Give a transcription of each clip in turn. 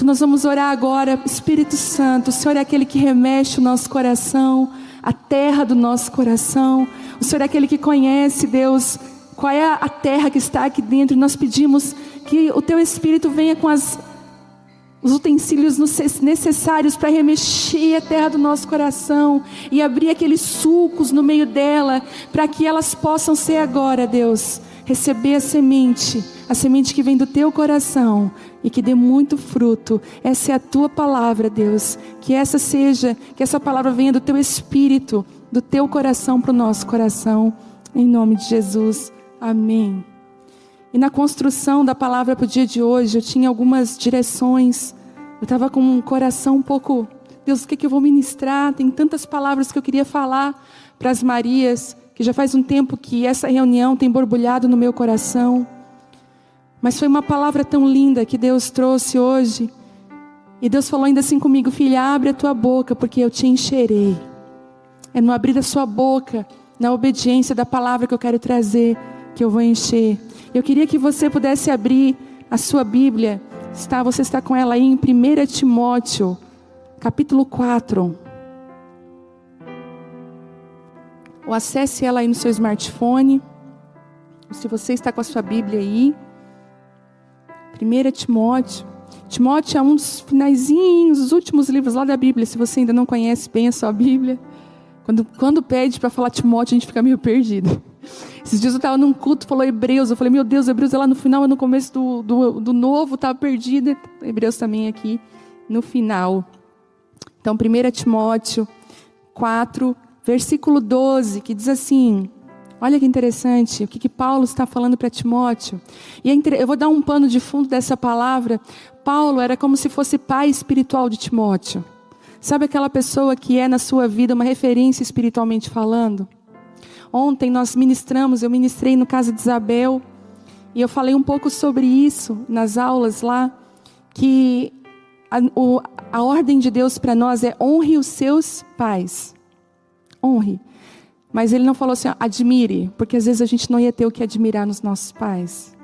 Então nós vamos orar agora. Espírito Santo, o Senhor é aquele que remexe o nosso coração, a terra do nosso coração. O Senhor é aquele que conhece, Deus, qual é a terra que está aqui dentro. Nós pedimos que o Teu Espírito venha com os utensílios necessários para remexer a terra do nosso coração e abrir aqueles sulcos no meio dela, para que elas possam ser agora, Deus, receber a semente que vem do Teu coração e que dê muito fruto. Essa é a Tua palavra, Deus. Que essa palavra venha do Teu Espírito, do Teu coração para o nosso coração, em nome de Jesus, amém. E na construção da palavra para o dia de hoje, eu tinha algumas direções. Eu estava com um coração um pouco, Deus, o que eu vou ministrar? Tem tantas palavras que eu queria falar para as Marias, que já faz um tempo que essa reunião tem borbulhado no meu coração. Mas foi uma palavra tão linda que Deus trouxe hoje. E Deus falou ainda assim comigo: filha, abre a tua boca, porque eu te encherei. É no abrir a sua boca, na obediência da palavra que eu quero trazer, que eu vou encher. Eu queria que você pudesse abrir a sua Bíblia. Você está com ela aí em 1 Timóteo, capítulo 4. Ou acesse ela aí no seu smartphone. Ou se você está com a sua Bíblia aí. 1 Timóteo. Timóteo é um dos finaizinhos, os últimos livros lá da Bíblia. Se você ainda não conhece bem a sua Bíblia. Quando pede para falar Timóteo, a gente fica meio perdido. Esses dias eu estava num culto, falou Hebreus. Eu falei, meu Deus, Hebreus é lá no final, é no começo do novo, estava perdida. Hebreus também aqui no final. Então, 1 Timóteo 4, versículo 12, que diz assim... Olha que interessante, o que Paulo está falando para Timóteo. E eu vou dar um pano de fundo dessa palavra. Paulo era como se fosse pai espiritual de Timóteo. Sabe aquela pessoa que é na sua vida uma referência espiritualmente falando? Ontem eu ministrei no Casa de Isabel. E eu falei um pouco sobre isso nas aulas lá. Que a ordem de Deus para nós é honre os seus pais. Honre. Mas ele não falou assim, admire, porque às vezes a gente não ia ter o que admirar nos nossos pais.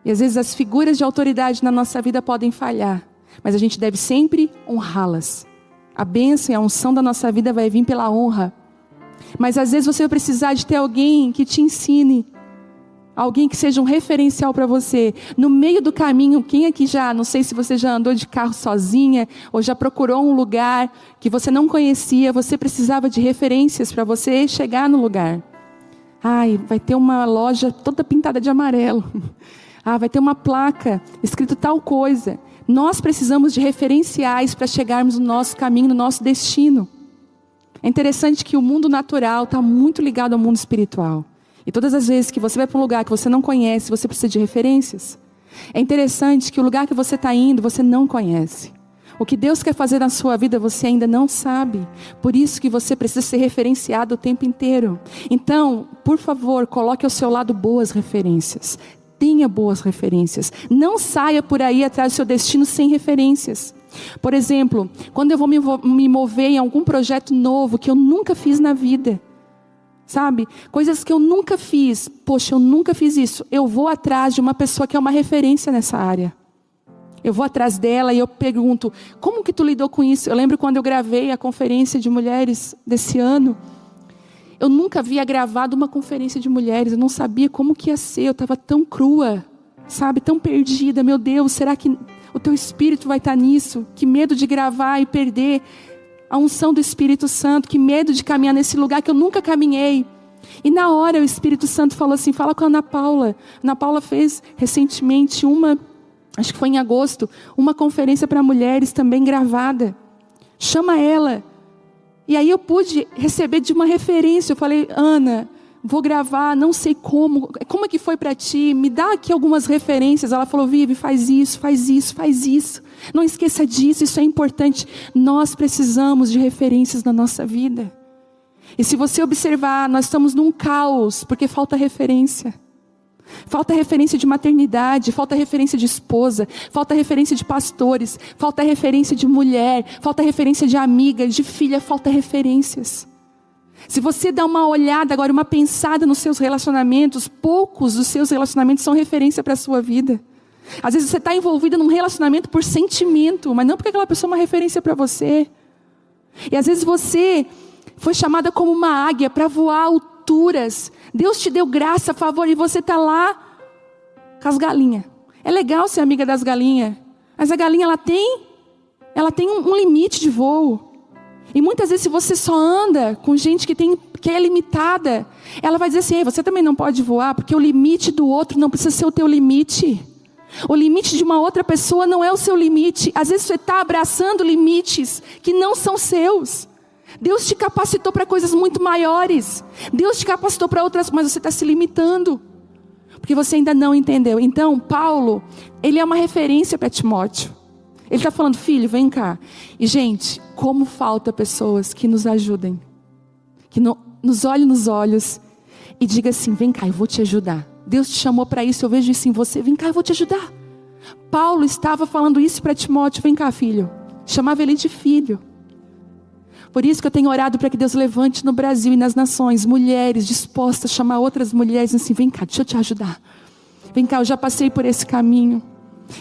E às vezes as figuras de autoridade na nossa vida podem falhar, mas a gente deve sempre honrá-las. A bênção e a unção da nossa vida vai vir pela honra. Mas às vezes você vai precisar de ter alguém que te ensine, alguém que seja um referencial para você. No meio do caminho, quem aqui não sei se você já andou de carro sozinha, ou já procurou um lugar que você não conhecia, você precisava de referências para você chegar no lugar. Vai ter uma loja toda pintada de amarelo. Vai ter uma placa escrito tal coisa. Nós precisamos de referenciais para chegarmos no nosso caminho, no nosso destino. É interessante que o mundo natural está muito ligado ao mundo espiritual. E todas as vezes que você vai para um lugar que você não conhece, você precisa de referências. É interessante que o lugar que você está indo, você não conhece. O que Deus quer fazer na sua vida, você ainda não sabe. Por isso que você precisa ser referenciado o tempo inteiro. Então, por favor, coloque ao seu lado boas referências. Tenha boas referências. Não saia por aí atrás do seu destino sem referências. Por exemplo, quando eu vou me mover em algum projeto novo que eu nunca fiz na vida, sabe? Coisas que eu nunca fiz. Poxa, eu nunca fiz isso. Eu vou atrás de uma pessoa que é uma referência nessa área. Eu vou atrás dela e eu pergunto, como que tu lidou com isso? Eu lembro quando eu gravei a conferência de mulheres desse ano. Eu nunca havia gravado uma conferência de mulheres. Eu não sabia como que ia ser. Eu estava tão crua, sabe? Tão perdida. Meu Deus, será que o teu espírito vai estar nisso? Que medo de gravar e perder a unção do Espírito Santo, que medo de caminhar nesse lugar que eu nunca caminhei. E na hora o Espírito Santo falou assim, fala com a Ana Paula. Ana Paula fez recentemente acho que foi em agosto, uma conferência para mulheres também gravada. Chama ela. E aí eu pude receber de uma referência. Eu falei, Ana, vou gravar, não sei como é que foi para ti? Me dá aqui algumas referências. Ela falou, Vivi, faz isso, faz isso, faz isso. Não esqueça disso, isso é importante. Nós precisamos de referências na nossa vida. E se você observar, nós estamos num caos, porque falta referência. Falta referência de maternidade, falta referência de esposa, falta referência de pastores, falta referência de mulher, falta referência de amiga, de filha, falta referências. Se você dá uma olhada agora, uma pensada nos seus relacionamentos, poucos dos seus relacionamentos são referência para a sua vida. Às vezes você está envolvida num relacionamento por sentimento, mas não porque aquela pessoa é uma referência para você. E às vezes você foi chamada como uma águia para voar alturas. Deus te deu graça, favor, e você está lá com as galinhas. É legal ser amiga das galinhas, mas a galinha ela tem um limite de voo. E muitas vezes se você só anda com gente que é limitada, ela vai dizer assim: você também não pode voar, porque o limite do outro não precisa ser o teu limite. O limite de uma outra pessoa não é o seu limite. Às vezes você está abraçando limites que não são seus. Deus te capacitou para coisas muito maiores. Deus te capacitou para outras, mas você está se limitando, porque você ainda não entendeu. Então Paulo, ele é uma referência para Timóteo. Ele está falando: filho, vem cá. E gente, como falta pessoas que nos ajudem, que nos olhem nos olhos e diga assim: vem cá, eu vou te ajudar. Deus te chamou para isso, eu vejo isso em você, vem cá, eu vou te ajudar. Paulo estava falando isso para Timóteo: vem cá, filho. Chamava ele de filho. Por isso que eu tenho orado para que Deus levante no Brasil e nas nações mulheres dispostas a chamar outras mulheres assim: vem cá, deixa eu te ajudar. Vem cá, eu já passei por esse caminho.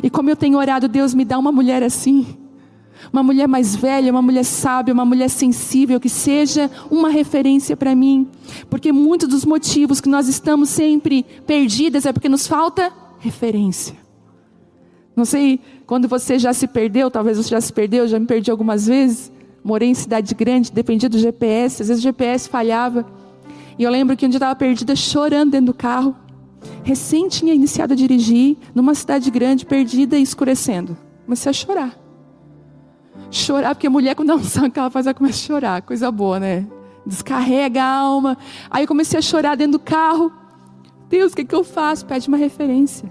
E como eu tenho orado, Deus me dá uma mulher assim. Uma mulher mais velha, uma mulher sábia, uma mulher sensível, que seja uma referência para mim. Porque muitos dos motivos que nós estamos sempre perdidas é porque nos falta referência. Não sei quando você já se perdeu, talvez você já se perdeu, já me perdi algumas vezes. Morei em cidade grande, dependia do GPS, às vezes o GPS falhava. E eu lembro que um dia eu estava perdida, chorando dentro do carro. Recém tinha iniciado a dirigir, numa cidade grande, perdida e escurecendo. Comecei a chorar. Chorar, porque a mulher quando ela não sabe o que ela faz, ela começa a chorar. Coisa boa, né? Descarrega a alma. Aí eu comecei a chorar dentro do carro. Deus, o que eu faço? Pede uma referência.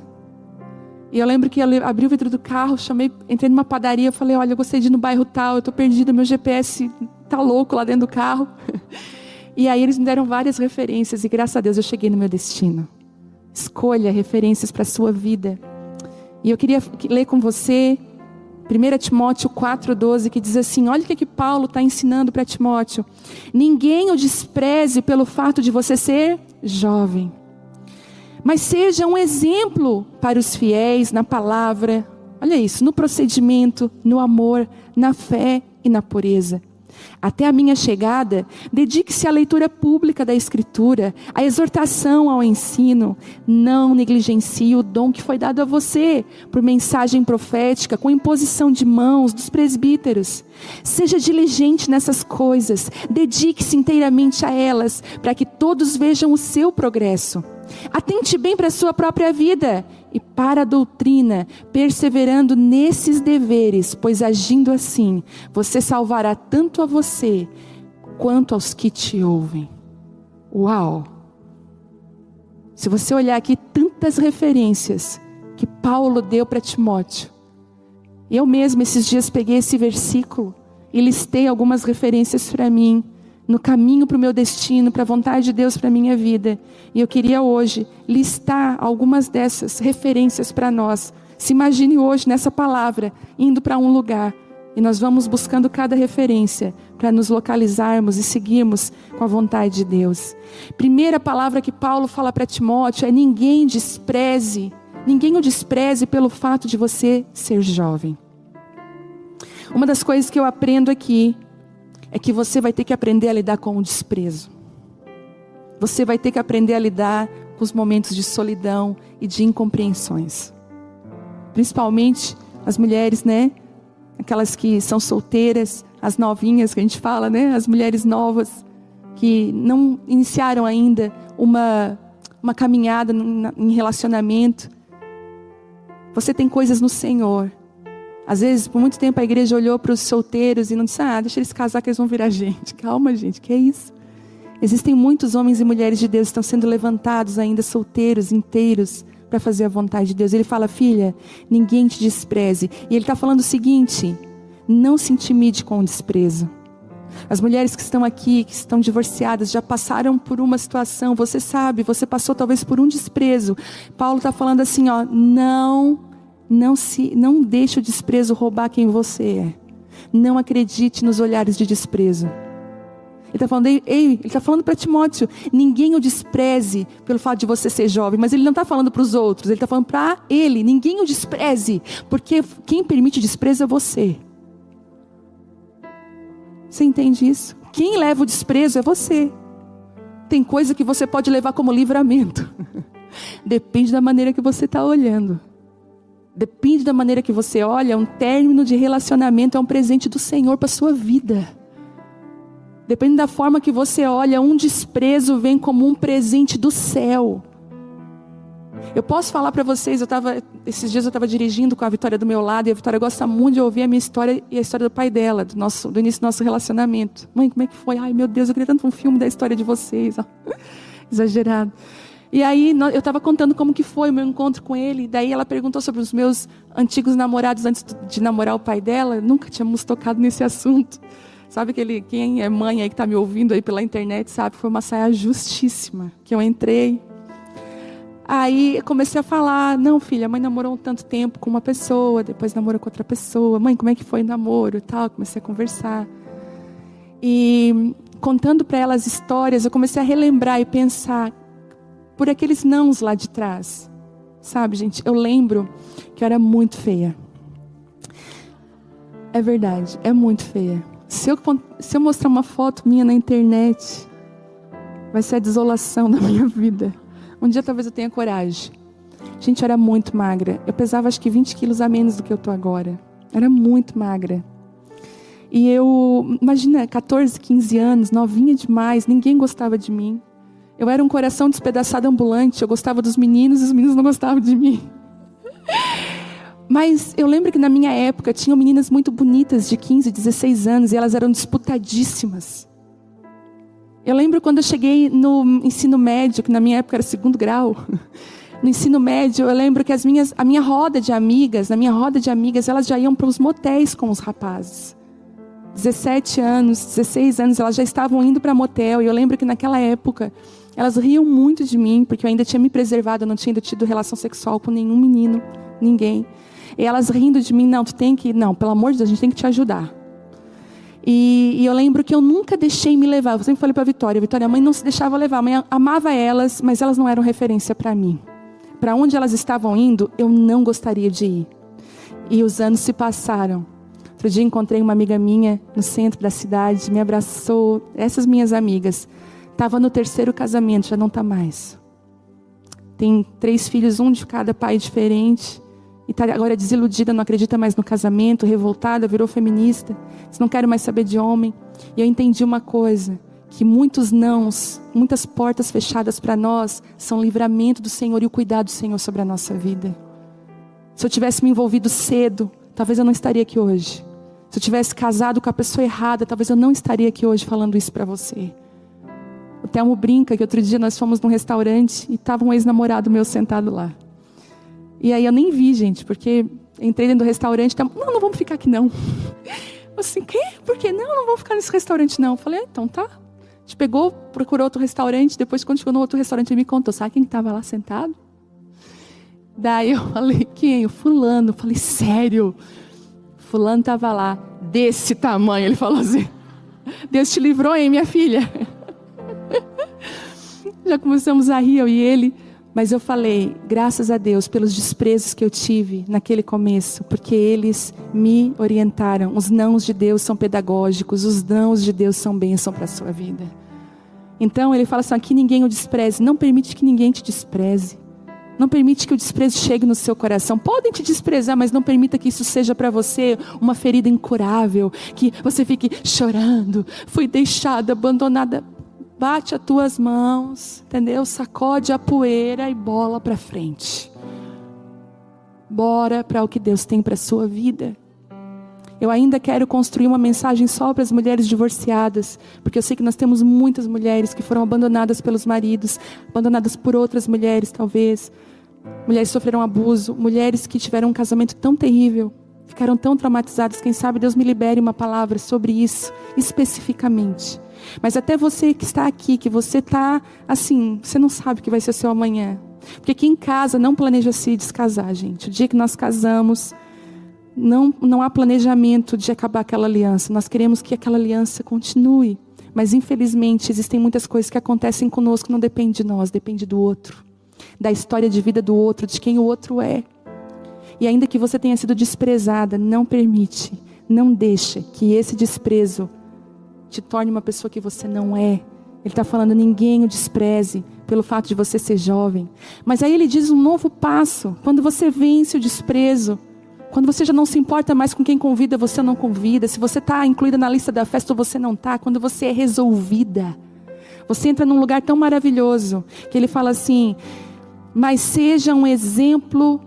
E eu lembro que eu abri o vidro do carro, entrei numa padaria, falei: olha, eu gostei de ir no bairro tal, eu estou perdida, meu GPS está louco lá dentro do carro. E aí eles me deram várias referências e graças a Deus eu cheguei no meu destino. Escolha referências para a sua vida. E eu queria ler com você 1 Timóteo 4,12, que diz assim: olha o que Paulo está ensinando para Timóteo. Ninguém o despreze pelo fato de você ser jovem, mas seja um exemplo para os fiéis na palavra, olha isso, no procedimento, no amor, na fé e na pureza. Até a minha chegada, dedique-se à leitura pública da Escritura, à exortação, ao ensino. Não negligencie o dom que foi dado a você, por mensagem profética, com imposição de mãos dos presbíteros. Seja diligente nessas coisas, dedique-se inteiramente a elas, para que todos vejam o seu progresso. Atente bem para a sua própria vida e para a doutrina, perseverando nesses deveres, pois agindo assim, você salvará tanto a você, quanto aos que te ouvem. Uau! Se você olhar aqui, tantas referências que Paulo deu para Timóteo. Eu mesmo esses dias peguei esse versículo e listei algumas referências para mim, no caminho para o meu destino, para a vontade de Deus para a minha vida. E eu queria hoje listar algumas dessas referências para nós. Se imagine hoje nessa palavra, indo para um lugar, e nós vamos buscando cada referência, para nos localizarmos e seguirmos com a vontade de Deus. Primeira palavra que Paulo fala para Timóteo é: ninguém o despreze pelo fato de você ser jovem. Uma das coisas que eu aprendo aqui, é que você vai ter que aprender a lidar com o desprezo. Você vai ter que aprender a lidar com os momentos de solidão e de incompreensões. Principalmente as mulheres, né? Aquelas que são solteiras, as novinhas que a gente fala, né? As mulheres novas que não iniciaram ainda uma caminhada em relacionamento. Você tem coisas no Senhor. Às vezes, por muito tempo, a igreja olhou para os solteiros e não disse: deixa eles casar que eles vão virar gente. Calma, gente, que é isso? Existem muitos homens e mulheres de Deus que estão sendo levantados ainda solteiros, inteiros, para fazer a vontade de Deus. Ele fala: filha, ninguém te despreze. E ele está falando o seguinte: não se intimide com o desprezo. As mulheres que estão aqui, que estão divorciadas, já passaram por uma situação, você sabe, você passou talvez por um desprezo. Paulo está falando assim, não deixe o desprezo roubar quem você é. Não acredite nos olhares de desprezo. Ele está falando, ele está falando para Timóteo, ninguém o despreze pelo fato de você ser jovem, mas ele não está falando para os outros, ele está falando para ele, ninguém o despreze, porque quem permite desprezo é você. Você entende isso? Quem leva o desprezo é você. Tem coisa que você pode levar como livramento. Depende da maneira que você está olhando. Depende da maneira que você olha, um término de relacionamento é um presente do Senhor para a sua vida. Depende da forma que você olha, um desprezo vem como um presente do céu. Eu posso falar para vocês, esses dias eu estava dirigindo com a Vitória do meu lado, e a Vitória gosta muito de ouvir a minha história e a história do pai dela, do início do nosso relacionamento. Mãe, como é que foi? Ai meu Deus, eu queria tanto um filme da história de vocês. Exagerado. E aí eu estava contando como que foi o meu encontro com ele, daí ela perguntou sobre os meus antigos namorados antes de namorar o pai dela. Nunca tínhamos tocado nesse assunto. Sabe quem é mãe aí que está me ouvindo aí pela internet, sabe? Foi uma saia justíssima que eu entrei. Aí eu comecei a falar, não filha, a mãe namorou um tanto tempo com uma pessoa, depois namorou com outra pessoa. Mãe, como é que foi o namoro e tal? Comecei a conversar. E contando para ela as histórias, eu comecei a relembrar e pensar por aqueles nãos lá de trás. Sabe, gente, eu lembro que eu era muito feia. É verdade, é muito feia. Se eu mostrar uma foto minha na internet, vai ser a desolação da minha vida. Um dia talvez eu tenha coragem. Gente, eu era muito magra. Eu pesava acho que 20 quilos a menos do que eu estou agora. Era muito magra. E eu, imagina, 14, 15 anos, novinha demais, ninguém gostava de mim. Eu era um coração despedaçado ambulante, eu gostava dos meninos e os meninos não gostavam de mim. Mas eu lembro que na minha época tinham meninas muito bonitas de 15, 16 anos e elas eram disputadíssimas. Eu lembro quando eu cheguei no ensino médio, que na minha época era 2º grau. No ensino médio, eu lembro que na minha roda de amigas, elas já iam para os motéis com os rapazes. 17 anos, 16 anos, elas já estavam indo para motel. E eu lembro que naquela época, elas riam muito de mim, porque eu ainda tinha me preservado, eu não tinha ainda tido relação sexual com nenhum menino, ninguém. E elas rindo de mim, não, pelo amor de Deus, a gente tem que te ajudar. E eu lembro que eu nunca deixei me levar. Eu sempre falei para a Vitória, a mãe não se deixava levar. A mãe amava elas, mas elas não eram referência para mim. Para onde elas estavam indo, eu não gostaria de ir. E os anos se passaram. Outro dia encontrei uma amiga minha no centro da cidade, me abraçou. Essas minhas amigas. Estava no 3º casamento, já não está mais. Tem 3 filhos, um de cada pai diferente. E está agora desiludida, não acredita mais no casamento, revoltada, virou feminista. Diz, não quero mais saber de homem. E eu entendi uma coisa, que muitos nãos, muitas portas fechadas para nós, são livramento do Senhor e o cuidado do Senhor sobre a nossa vida. Se eu tivesse me envolvido cedo, talvez eu não estaria aqui hoje. Se eu tivesse casado com a pessoa errada, talvez eu não estaria aqui hoje falando isso para você. O Telmo brinca que outro dia nós fomos num restaurante e estava um ex-namorado meu sentado lá. E aí eu nem vi, gente, porque entrei dentro do restaurante, não vamos ficar aqui não. Eu assim, quê? Por quê? Não vamos ficar nesse restaurante não. Eu falei, então tá. A gente pegou, procurou outro restaurante, depois quando chegou no outro restaurante ele me contou, sabe quem estava lá sentado? Daí eu falei, quem? O fulano. Eu falei, sério? Fulano estava lá, desse tamanho. Ele falou assim, Deus te livrou, hein, minha filha? Já começamos a rir, eu e ele. Mas eu falei, graças a Deus pelos desprezos que eu tive naquele começo, porque eles me orientaram. Os nãos de Deus são pedagógicos, os nãos de Deus são bênção para a sua vida. Então ele fala assim, aqui ninguém o despreze, não permite que ninguém te despreze. Não permite que o desprezo chegue no seu coração. Podem te desprezar, mas não permita que isso seja para você uma ferida incurável, que você fique chorando, fui deixada, abandonada. Bate as tuas mãos, entendeu? Sacode a poeira e bola para frente. Bora para o que Deus tem para a sua vida. Eu ainda quero construir uma mensagem só para as mulheres divorciadas, porque eu sei que nós temos muitas mulheres que foram abandonadas pelos maridos, abandonadas por outras mulheres talvez. Mulheres que sofreram abuso, mulheres que tiveram um casamento tão terrível, ficaram tão traumatizadas. Quem sabe Deus me libere uma palavra sobre isso especificamente. Mas até você que está aqui, que você está assim, você não sabe o que vai ser o seu amanhã. Porque quem casa não planeja se descasar, gente. O dia que nós casamos, não há planejamento de acabar aquela aliança. Nós queremos que aquela aliança continue. Mas infelizmente existem muitas coisas que acontecem conosco que não dependem de nós, depende do outro. Da história de vida do outro, de quem o outro é. E ainda que você tenha sido desprezada, não permite, não deixe que esse desprezo te torne uma pessoa que você não é. Ele está falando, ninguém o despreze pelo fato de você ser jovem. Mas aí ele diz um novo passo, quando você vence o desprezo, quando você já não se importa mais com quem convida, você não convida, se você está incluída na lista da festa ou você não está, quando você é resolvida, você entra num lugar tão maravilhoso, que ele fala assim, mas seja um exemplo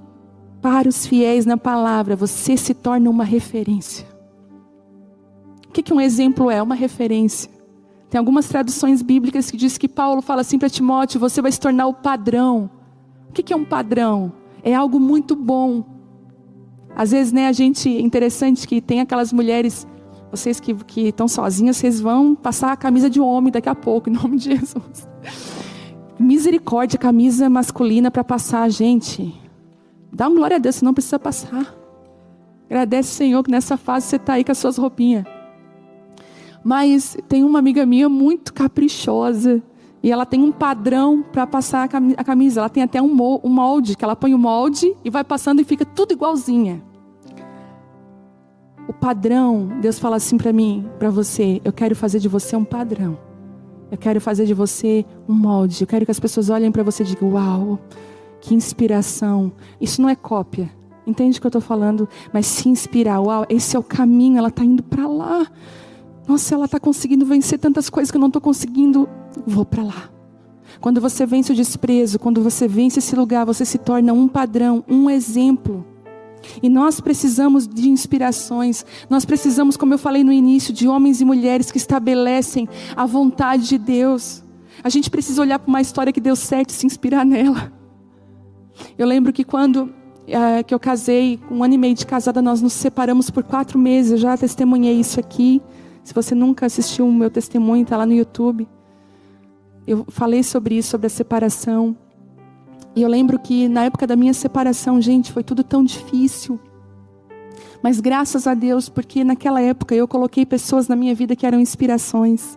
para os fiéis na palavra, você se torna uma referência. O que um exemplo é? Uma referência. Tem algumas traduções bíblicas que diz que Paulo fala assim para Timóteo, você vai se tornar o padrão. O que é um padrão? É algo muito bom. Às vezes, né, interessante que tem aquelas mulheres, vocês que estão sozinhas, vocês vão passar a camisa de homem daqui a pouco, em nome de Jesus. Misericórdia, camisa masculina para passar, gente. Dá uma glória a Deus, você não precisa passar. Agradece, Senhor, que nessa fase você está aí com as suas roupinhas. Mas tem uma amiga minha muito caprichosa. E ela tem um padrão para passar a camisa. Ela tem até um molde, que ela põe o molde e vai passando e fica tudo igualzinha. O padrão, Deus fala assim para mim, para você, eu quero fazer de você um padrão. Eu quero fazer de você um molde. Eu quero que as pessoas olhem para você e digam, uau, que inspiração. Isso não é cópia. Entende o que eu estou falando? Mas se inspirar, uau, esse é o caminho, ela está indo para lá. Nossa, ela está conseguindo vencer tantas coisas que eu não estou conseguindo. Vou para lá. Quando você vence o desprezo, quando você vence esse lugar, você se torna um padrão, um exemplo. E nós precisamos de inspirações. Nós precisamos, como eu falei no início, de homens e mulheres que estabelecem a vontade de Deus. A gente precisa olhar para uma história que deu certo e se inspirar nela. Eu lembro que quando que eu casei, 1 ano e meio de casada, nós nos separamos por 4 meses. Eu já testemunhei isso aqui. Se você nunca assistiu o meu testemunho, está lá no YouTube. Eu falei sobre isso, sobre a separação. E eu lembro que na época da minha separação, gente, foi tudo tão difícil. Mas graças a Deus, porque naquela época eu coloquei pessoas na minha vida que eram inspirações.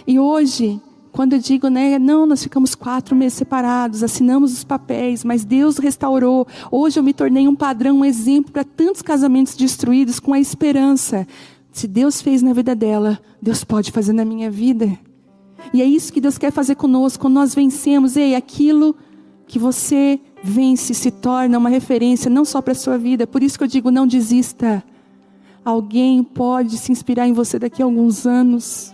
E hoje, quando eu digo, né, não, nós ficamos 4 meses separados, assinamos os papéis, mas Deus restaurou. Hoje eu me tornei um padrão, um exemplo para tantos casamentos destruídos com a esperança. Se Deus fez na vida dela, Deus pode fazer na minha vida. E é isso que Deus quer fazer conosco, quando nós vencemos. Ei, aquilo que você vence se torna uma referência, não só para a sua vida. Por isso que eu digo, não desista. Alguém pode se inspirar em você daqui a alguns anos.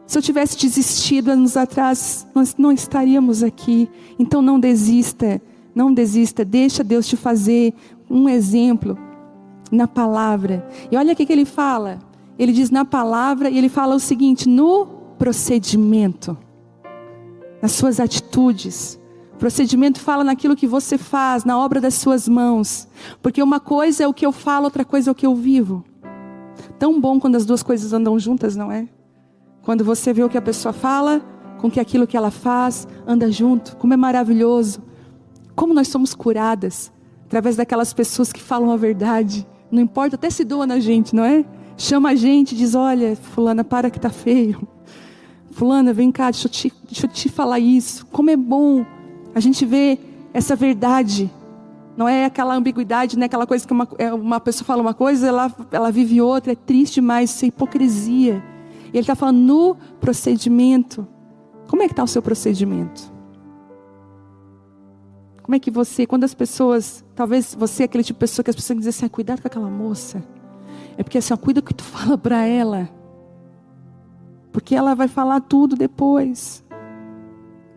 Se eu tivesse desistido anos atrás, nós não estaríamos aqui. Então não desista, não desista. Deixa Deus te fazer um exemplo na palavra. E olha o que ele fala. Ele diz na palavra e ele fala o seguinte, no procedimento, nas suas atitudes. Procedimento fala naquilo que você faz, na obra das suas mãos. Porque uma coisa é o que eu falo, outra coisa é o que eu vivo. Tão bom quando as duas coisas andam juntas, não é? Quando você vê o que a pessoa fala, com que aquilo que ela faz anda junto. Como é maravilhoso. Como nós somos curadas através daquelas pessoas que falam a verdade. Não importa, até se doa na gente, não é? Chama a gente, diz, olha, fulana, para que tá feio. Fulana, vem cá, deixa eu te falar isso. Como é bom a gente ver essa verdade. Não é aquela ambiguidade, né? Aquela coisa que uma pessoa fala uma coisa, ela vive outra. É triste demais, isso é hipocrisia. E ele está falando no procedimento. Como é que está o seu procedimento? Como é que você, quando as pessoas, talvez você é aquele tipo de pessoa que as pessoas dizem assim, cuidado com aquela moça. É porque assim, cuida o que tu fala para ela. Porque ela vai falar tudo depois.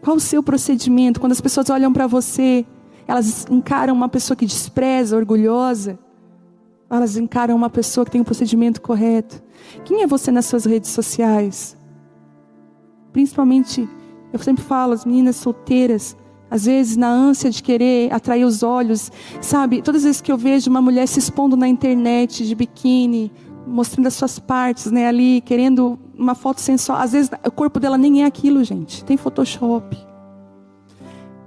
Qual o seu procedimento? Quando as pessoas olham para você, elas encaram uma pessoa que despreza, orgulhosa. Elas encaram uma pessoa que tem um procedimento correto. Quem é você nas suas redes sociais? Principalmente, eu sempre falo, as meninas solteiras, às vezes na ânsia de querer atrair os olhos, sabe? Todas as vezes que eu vejo uma mulher se expondo na internet de biquíni, mostrando as suas partes, né, ali, querendo uma foto sensual. Às vezes o corpo dela nem é aquilo, gente. Tem Photoshop.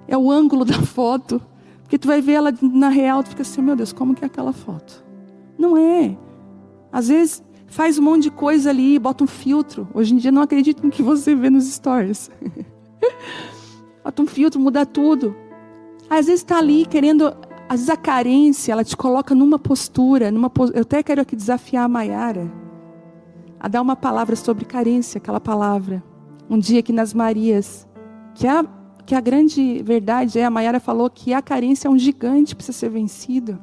É o ângulo da foto. Porque tu vai ver ela na real, tu fica assim, meu Deus, como que é aquela foto? Não é. Às vezes Faz um monte de coisa ali, bota um filtro. Hoje em dia não acredito no que você vê nos stories. Bota um filtro, muda tudo. Às vezes está ali querendo... Às vezes a carência, ela te coloca numa postura. Eu até quero aqui desafiar a Maiara a dar uma palavra sobre carência, aquela palavra. Um dia aqui nas Marias, que a grande verdade a Maiara falou que a carência é um gigante, precisa ser vencido.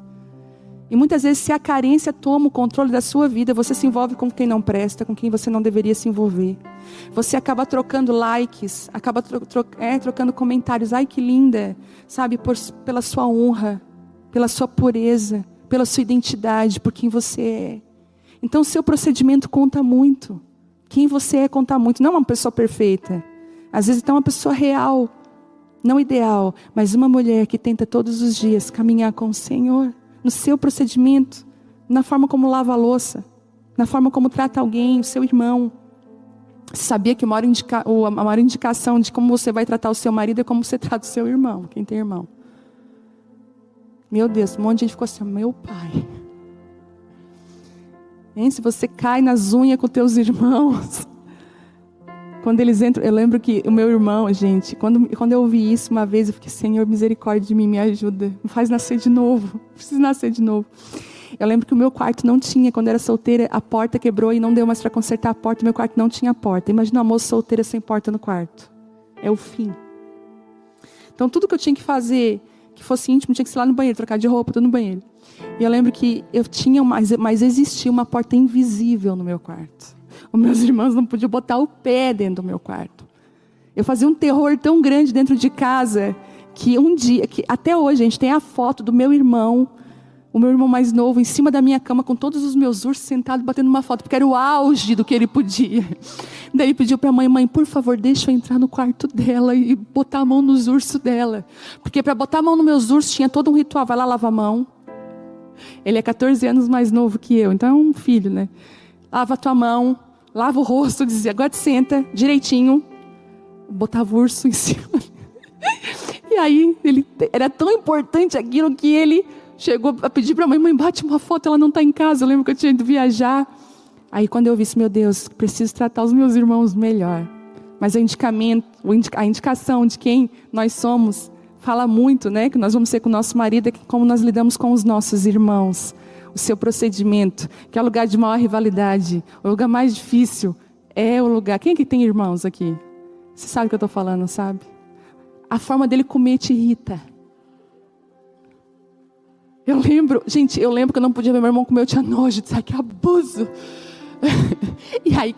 E muitas vezes, se a carência toma o controle da sua vida, você se envolve com quem não presta, com quem você não deveria se envolver. Você acaba trocando likes, acaba trocando comentários. Ai, que linda, sabe? Pela sua honra, pela sua pureza, pela sua identidade, por quem você é. Então, o seu procedimento conta muito. Quem você é conta muito. Não é uma pessoa perfeita. Às vezes, é uma pessoa real, não ideal, mas uma mulher que tenta todos os dias caminhar com o Senhor. No seu procedimento, na forma como lava a louça, na forma como trata alguém, o seu irmão. Você sabia que a maior indicação de como você vai tratar o seu marido é como você trata o seu irmão, quem tem irmão. Meu Deus, um monte de gente ficou assim, meu pai. Hein? Se você cai nas unhas com teus irmãos... Quando eles entram, eu lembro que o meu irmão, gente, quando eu ouvi isso uma vez, eu fiquei, Senhor, misericórdia de mim, me ajuda. Me faz nascer de novo. Preciso nascer de novo. Eu lembro que o meu quarto não tinha, quando eu era solteira, a porta quebrou e não deu mais para consertar a porta. Meu quarto não tinha porta. Imagina uma moça solteira sem porta no quarto. É o fim. Então, tudo que eu tinha que fazer, que fosse íntimo, tinha que ser lá no banheiro, trocar de roupa, tudo no banheiro. E eu lembro que eu tinha, mas existia uma porta invisível no meu quarto. Os meus irmãos não podiam botar o pé dentro do meu quarto. Eu fazia um terror tão grande dentro de casa, que um dia, que até hoje a gente tem a foto do meu irmão, o meu irmão mais novo, em cima da minha cama, com todos os meus ursos sentados, batendo uma foto, porque era o auge do que ele podia. Daí ele pediu para a mãe, por favor, deixa eu entrar no quarto dela e botar a mão nos ursos dela. Porque para botar a mão nos meus ursos tinha todo um ritual, vai lá lavar a mão. Ele é 14 anos mais novo que eu, então é um filho, né? Lava a tua mão. Lava o rosto, dizia, agora te senta direitinho. Botava o urso em cima. E aí, era tão importante aquilo que ele chegou a pedir para a mãe, bate uma foto, ela não está em casa. Eu lembro que eu tinha ido viajar. Aí quando eu vi isso, meu Deus, preciso tratar os meus irmãos melhor. Mas a indicação de quem nós somos, fala muito, né? Que nós vamos ser com o nosso marido, é como nós lidamos com os nossos irmãos. O seu procedimento, que é o lugar de maior rivalidade, o lugar mais difícil, é o lugar... Quem é que tem irmãos aqui? Você sabe o que eu estou falando, sabe? A forma dele comer te irrita. Eu lembro que eu não podia ver meu irmão comer, eu tinha nojo, de que abuso. E aí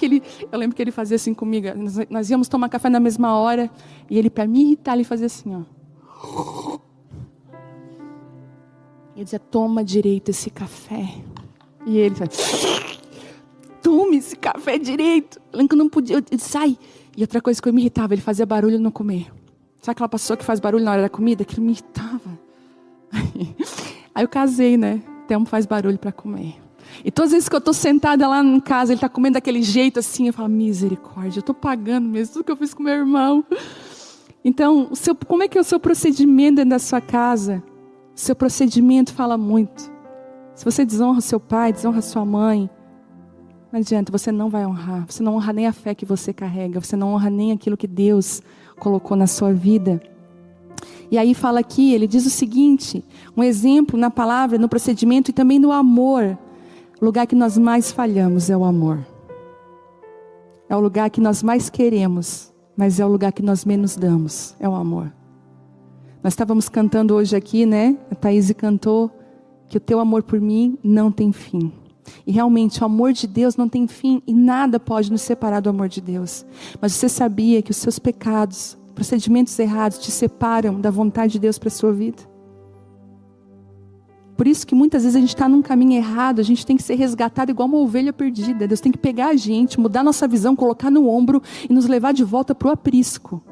eu lembro que ele fazia assim comigo, nós íamos tomar café na mesma hora, e ele, para me irritar, ele fazia assim, ó. E eu dizia, toma direito esse café. E ele faz, tome esse café direito. Eu lembro que eu não podia, eu disse, sai. E outra coisa que me irritava, ele fazia barulho no comer. Sabe aquela pessoa que faz barulho na hora da comida? Aquilo me irritava. Aí eu casei, né? Telmo faz barulho para comer. E todas as vezes que eu estou sentada lá em casa, ele está comendo daquele jeito assim, eu falo, misericórdia, eu estou pagando mesmo tudo que eu fiz com meu irmão. Então, como é que é o seu procedimento dentro da sua casa? O seu procedimento fala muito. Se você desonra seu pai, desonra sua mãe, não adianta, você não vai honrar. Você não honra nem a fé que você carrega. Você não honra nem aquilo que Deus colocou na sua vida. E aí fala aqui, ele diz o seguinte, um exemplo na palavra, no procedimento e também no amor. O lugar que nós mais falhamos é o amor. É o lugar que nós mais queremos, mas é o lugar que nós menos damos, é o amor. Nós estávamos cantando hoje aqui, né? A Thaís cantou que o teu amor por mim não tem fim. E realmente o amor de Deus não tem fim e nada pode nos separar do amor de Deus. Mas você sabia que os seus pecados, procedimentos errados te separam da vontade de Deus para a sua vida? Por isso que muitas vezes a gente está num caminho errado, a gente tem que ser resgatado igual uma ovelha perdida. Deus tem que pegar a gente, mudar nossa visão, colocar no ombro e nos levar de volta para o aprisco.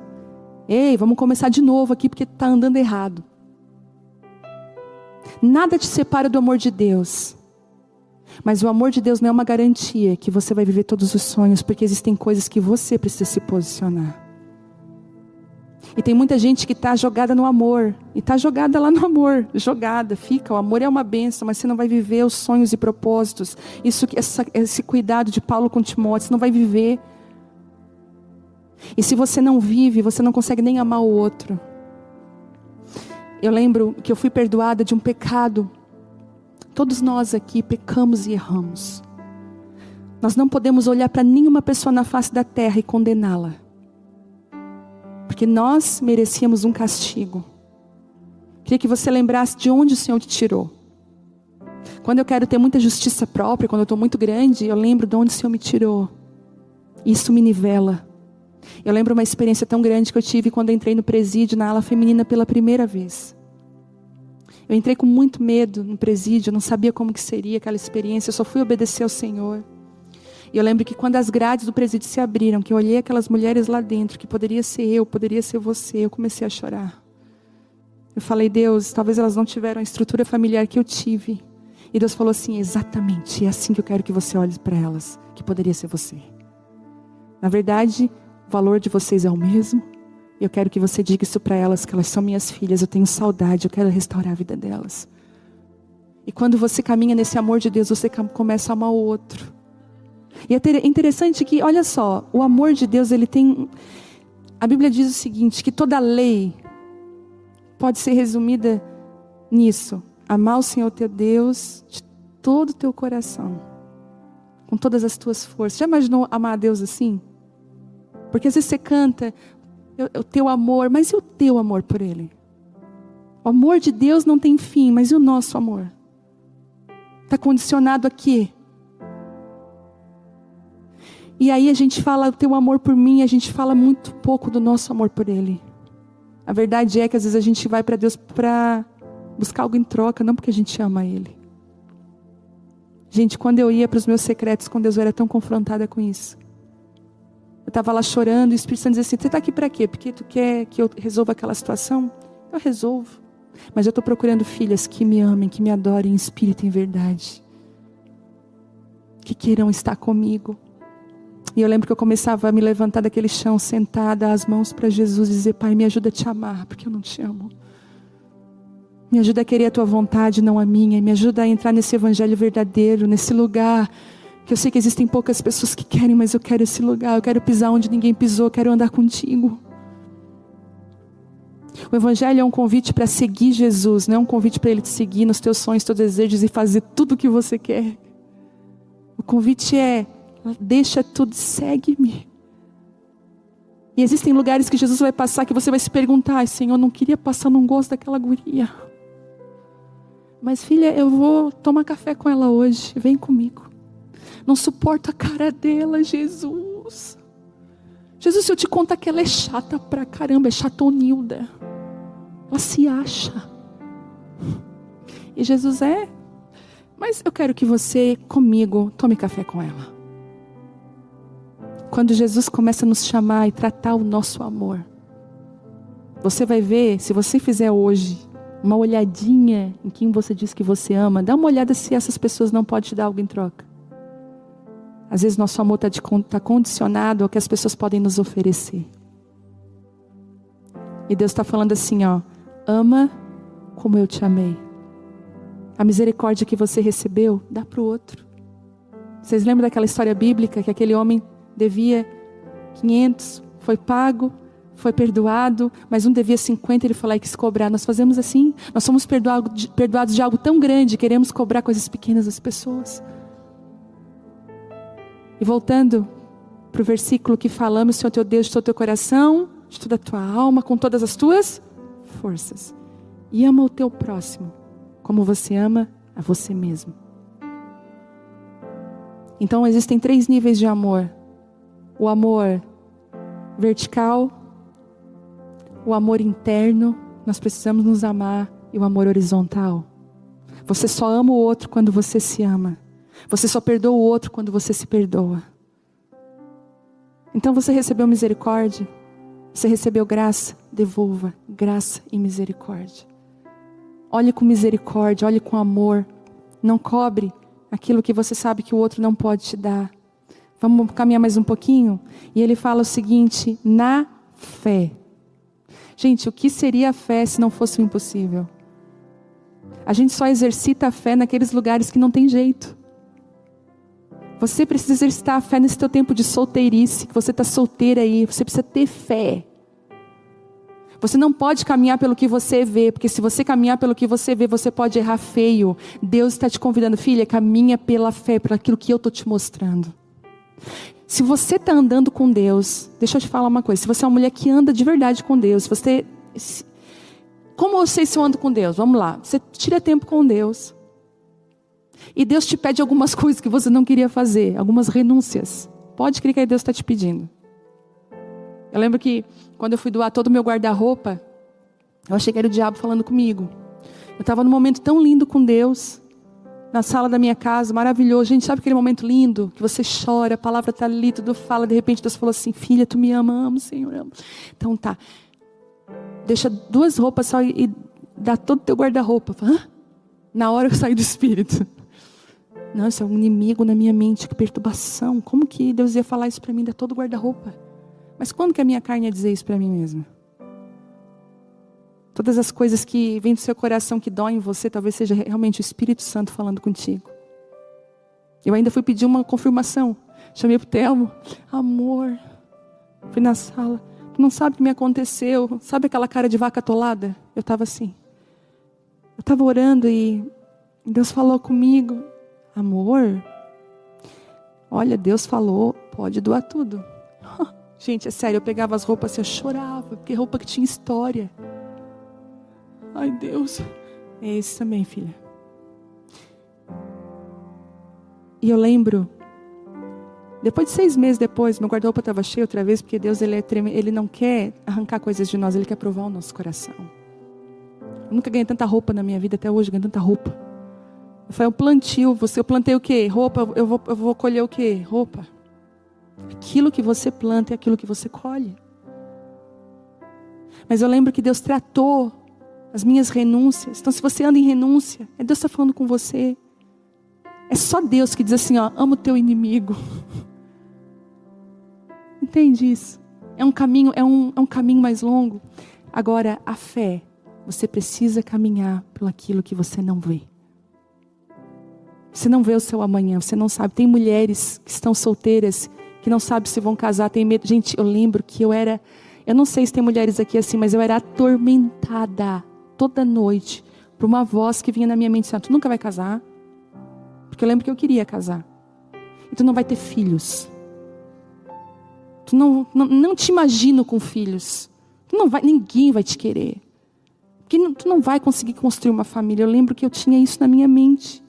Ei, vamos começar de novo aqui porque está andando errado. Nada te separa do amor de Deus. Mas o amor de Deus não é uma garantia que você vai viver todos os sonhos, porque existem coisas que você precisa se posicionar. E tem muita gente que está jogada no amor. E está jogada lá no amor. Jogada, fica. O amor é uma bênção, mas você não vai viver os sonhos e propósitos. Esse cuidado de Paulo com Timóteo, você não vai viver. E se você não vive, você não consegue nem amar o outro. Eu lembro que eu fui perdoada de um pecado. Todos nós aqui pecamos e erramos. Nós não podemos olhar para nenhuma pessoa na face da terra e condená-la. Porque nós merecíamos um castigo. Queria que você lembrasse de onde o Senhor te tirou. Quando eu quero ter muita justiça própria, quando eu estou muito grande, eu lembro de onde o Senhor me tirou. Isso me nivela. Eu lembro uma experiência tão grande que eu tive quando eu entrei no presídio, na ala feminina pela primeira vez. Eu entrei com muito medo no presídio, eu não sabia como que seria aquela experiência, eu só fui obedecer ao Senhor. E eu lembro que quando as grades do presídio se abriram, que eu olhei aquelas mulheres lá dentro, que poderia ser eu, poderia ser você, eu comecei a chorar. Eu falei, Deus, talvez elas não tiveram a estrutura familiar que eu tive. E Deus falou assim, exatamente, é assim que eu quero que você olhe para elas, que poderia ser você. Na verdade, o valor de vocês é o mesmo. E eu quero que você diga isso para elas, que elas são minhas filhas, eu tenho saudade, eu quero restaurar a vida delas. E quando você caminha nesse amor de Deus, você começa a amar o outro. E é interessante que, olha só, o amor de Deus, ele tem... A Bíblia diz o seguinte, que toda lei pode ser resumida nisso. Amar o Senhor teu Deus de todo o teu coração, com todas as tuas forças. Já imaginou amar a Deus assim? Porque às vezes você canta o teu amor, mas e o teu amor por Ele? O amor de Deus não tem fim, mas e o nosso amor? Está condicionado a quê? E aí a gente fala o teu amor por mim, a gente fala muito pouco do nosso amor por Ele. A verdade é que às vezes a gente vai para Deus para buscar algo em troca, não porque a gente ama Ele. Gente, quando eu ia para os meus secretos com Deus, eu era tão confrontada com isso. Eu estava lá chorando e o Espírito Santo dizia assim, você está aqui para quê? Porque tu quer que eu resolva aquela situação? Eu resolvo. Mas eu estou procurando filhas que me amem, que me adorem em espírito e em verdade. Que queiram estar comigo. E eu lembro que eu começava a me levantar daquele chão, sentada, as mãos para Jesus e dizer, Pai, me ajuda a te amar, porque eu não te amo. Me ajuda a querer a tua vontade, não a minha. Me ajuda a entrar nesse evangelho verdadeiro, nesse lugar que eu sei que existem poucas pessoas que querem, mas eu quero esse lugar. Eu quero pisar onde ninguém pisou, eu quero andar contigo. O evangelho é um convite para seguir Jesus, não é um convite para Ele te seguir nos teus sonhos, teus desejos e fazer tudo o que você quer. O convite é, deixa tudo, segue-me. E existem lugares que Jesus vai passar que você vai se perguntar, ai, Senhor, eu não queria passar, não gosto daquela guria. Mas filha, eu vou tomar café com ela hoje, vem comigo. Não suporto a cara dela, Jesus. Jesus, se eu te contar que ela é chata pra caramba, é chatonilda. Ela se acha. E Jesus mas eu quero que você, comigo, tome café com ela. Quando Jesus começa a nos chamar e tratar o nosso amor, você vai ver, se você fizer hoje uma olhadinha em quem você diz que você ama, dá uma olhada se essas pessoas não podem te dar algo em troca. Às vezes nosso amor está condicionado ao que as pessoas podem nos oferecer. E Deus está falando assim, ó, ama como eu te amei. A misericórdia que você recebeu, dá para o outro. Vocês lembram daquela história bíblica que aquele homem devia 500, foi pago, foi perdoado, mas um devia 50, ele foi lá e quis cobrar. Nós fazemos assim, nós somos perdoados de algo tão grande, queremos cobrar coisas pequenas das pessoas. E voltando para o versículo que falamos, Senhor teu Deus, de todo o teu coração, de toda a tua alma, com todas as tuas forças. E ama o teu próximo, como você ama a você mesmo. Então existem 3 níveis de amor. O amor vertical, o amor interno, nós precisamos nos amar, e o amor horizontal. Você só ama o outro quando você se ama. Você só perdoa o outro quando você se perdoa. Então você recebeu misericórdia, você recebeu graça, devolva graça e misericórdia. Olhe com misericórdia, olhe com amor. Não cobre aquilo que você sabe que o outro não pode te dar. Vamos caminhar mais um pouquinho? E ele fala o seguinte, na fé. Gente, o que seria a fé se não fosse o impossível? A gente só exercita a fé naqueles lugares que não tem jeito. Você precisa exercitar a fé nesse teu tempo de solteirice, que você está solteira aí. Você precisa ter fé. Você não pode caminhar pelo que você vê, porque se você caminhar pelo que você vê, você pode errar feio. Deus está te convidando, filha, caminha pela fé, por aquilo que eu estou te mostrando. Se você está andando com Deus, deixa eu te falar uma coisa, se você é uma mulher que anda de verdade com Deus, como eu sei se eu ando com Deus? Vamos lá, você tira tempo com Deus. E Deus te pede algumas coisas que você não queria fazer, algumas renúncias. Pode crer que aí Deus está te pedindo. Eu lembro que quando eu fui doar todo o meu guarda-roupa, eu achei que era o diabo falando comigo. Eu estava num momento tão lindo com Deus, na sala da minha casa, maravilhoso. Gente, sabe aquele momento lindo? Que você chora, a palavra está ali, tudo fala. De repente Deus falou assim, filha, tu me ama, amo, Senhor, amo. Então tá, deixa 2 roupas só e dá todo o teu guarda-roupa. Na hora eu saí do Espírito. Não, isso é um inimigo na minha mente, que perturbação. Como que Deus ia falar isso para mim, dar todo o guarda-roupa? Mas quando que a minha carne ia dizer isso para mim mesma? Todas as coisas que vêm do seu coração, que doem em você, talvez seja realmente o Espírito Santo falando contigo. Eu ainda fui pedir uma confirmação. Chamei pro Telmo. Amor. Fui na sala. Tu não sabe o que me aconteceu. Sabe aquela cara de vaca atolada? Eu estava assim. Eu estava orando e Deus falou comigo. Amor, olha, Deus falou, pode doar tudo. Gente, é sério, eu pegava as roupas assim, eu chorava, porque roupa que tinha história. Ai, Deus. É esse também, filha. E eu lembro, depois de 6 meses depois, meu guarda-roupa estava cheio outra vez, porque Deus, ele não quer arrancar coisas de nós, Ele quer provar o nosso coração. Eu nunca ganhei tanta roupa na minha vida, até hoje, ganhei tanta roupa. Foi um plantio, eu plantei o quê? Roupa, eu vou colher o quê? Roupa. Aquilo que você planta é aquilo que você colhe. Mas eu lembro que Deus tratou as minhas renúncias. Então se você anda em renúncia, Deus está falando com você. É só Deus que diz assim, ó, ama o teu inimigo. Entende isso? É um caminho, é um caminho mais longo. Agora, a fé, você precisa caminhar pelo aquilo que você não vê. Você não vê o seu amanhã, você não sabe. Tem mulheres que estão solteiras, que não sabem se vão casar, tem medo. Gente, eu lembro que eu não sei se tem mulheres aqui assim, mas eu era atormentada toda noite por uma voz que vinha na minha mente, tu nunca vai casar. Porque eu lembro que eu queria casar. E tu não vai ter filhos. Tu não te imagino com filhos. Ninguém vai te querer. Porque tu não vai conseguir construir uma família. Eu lembro que eu tinha isso na minha mente.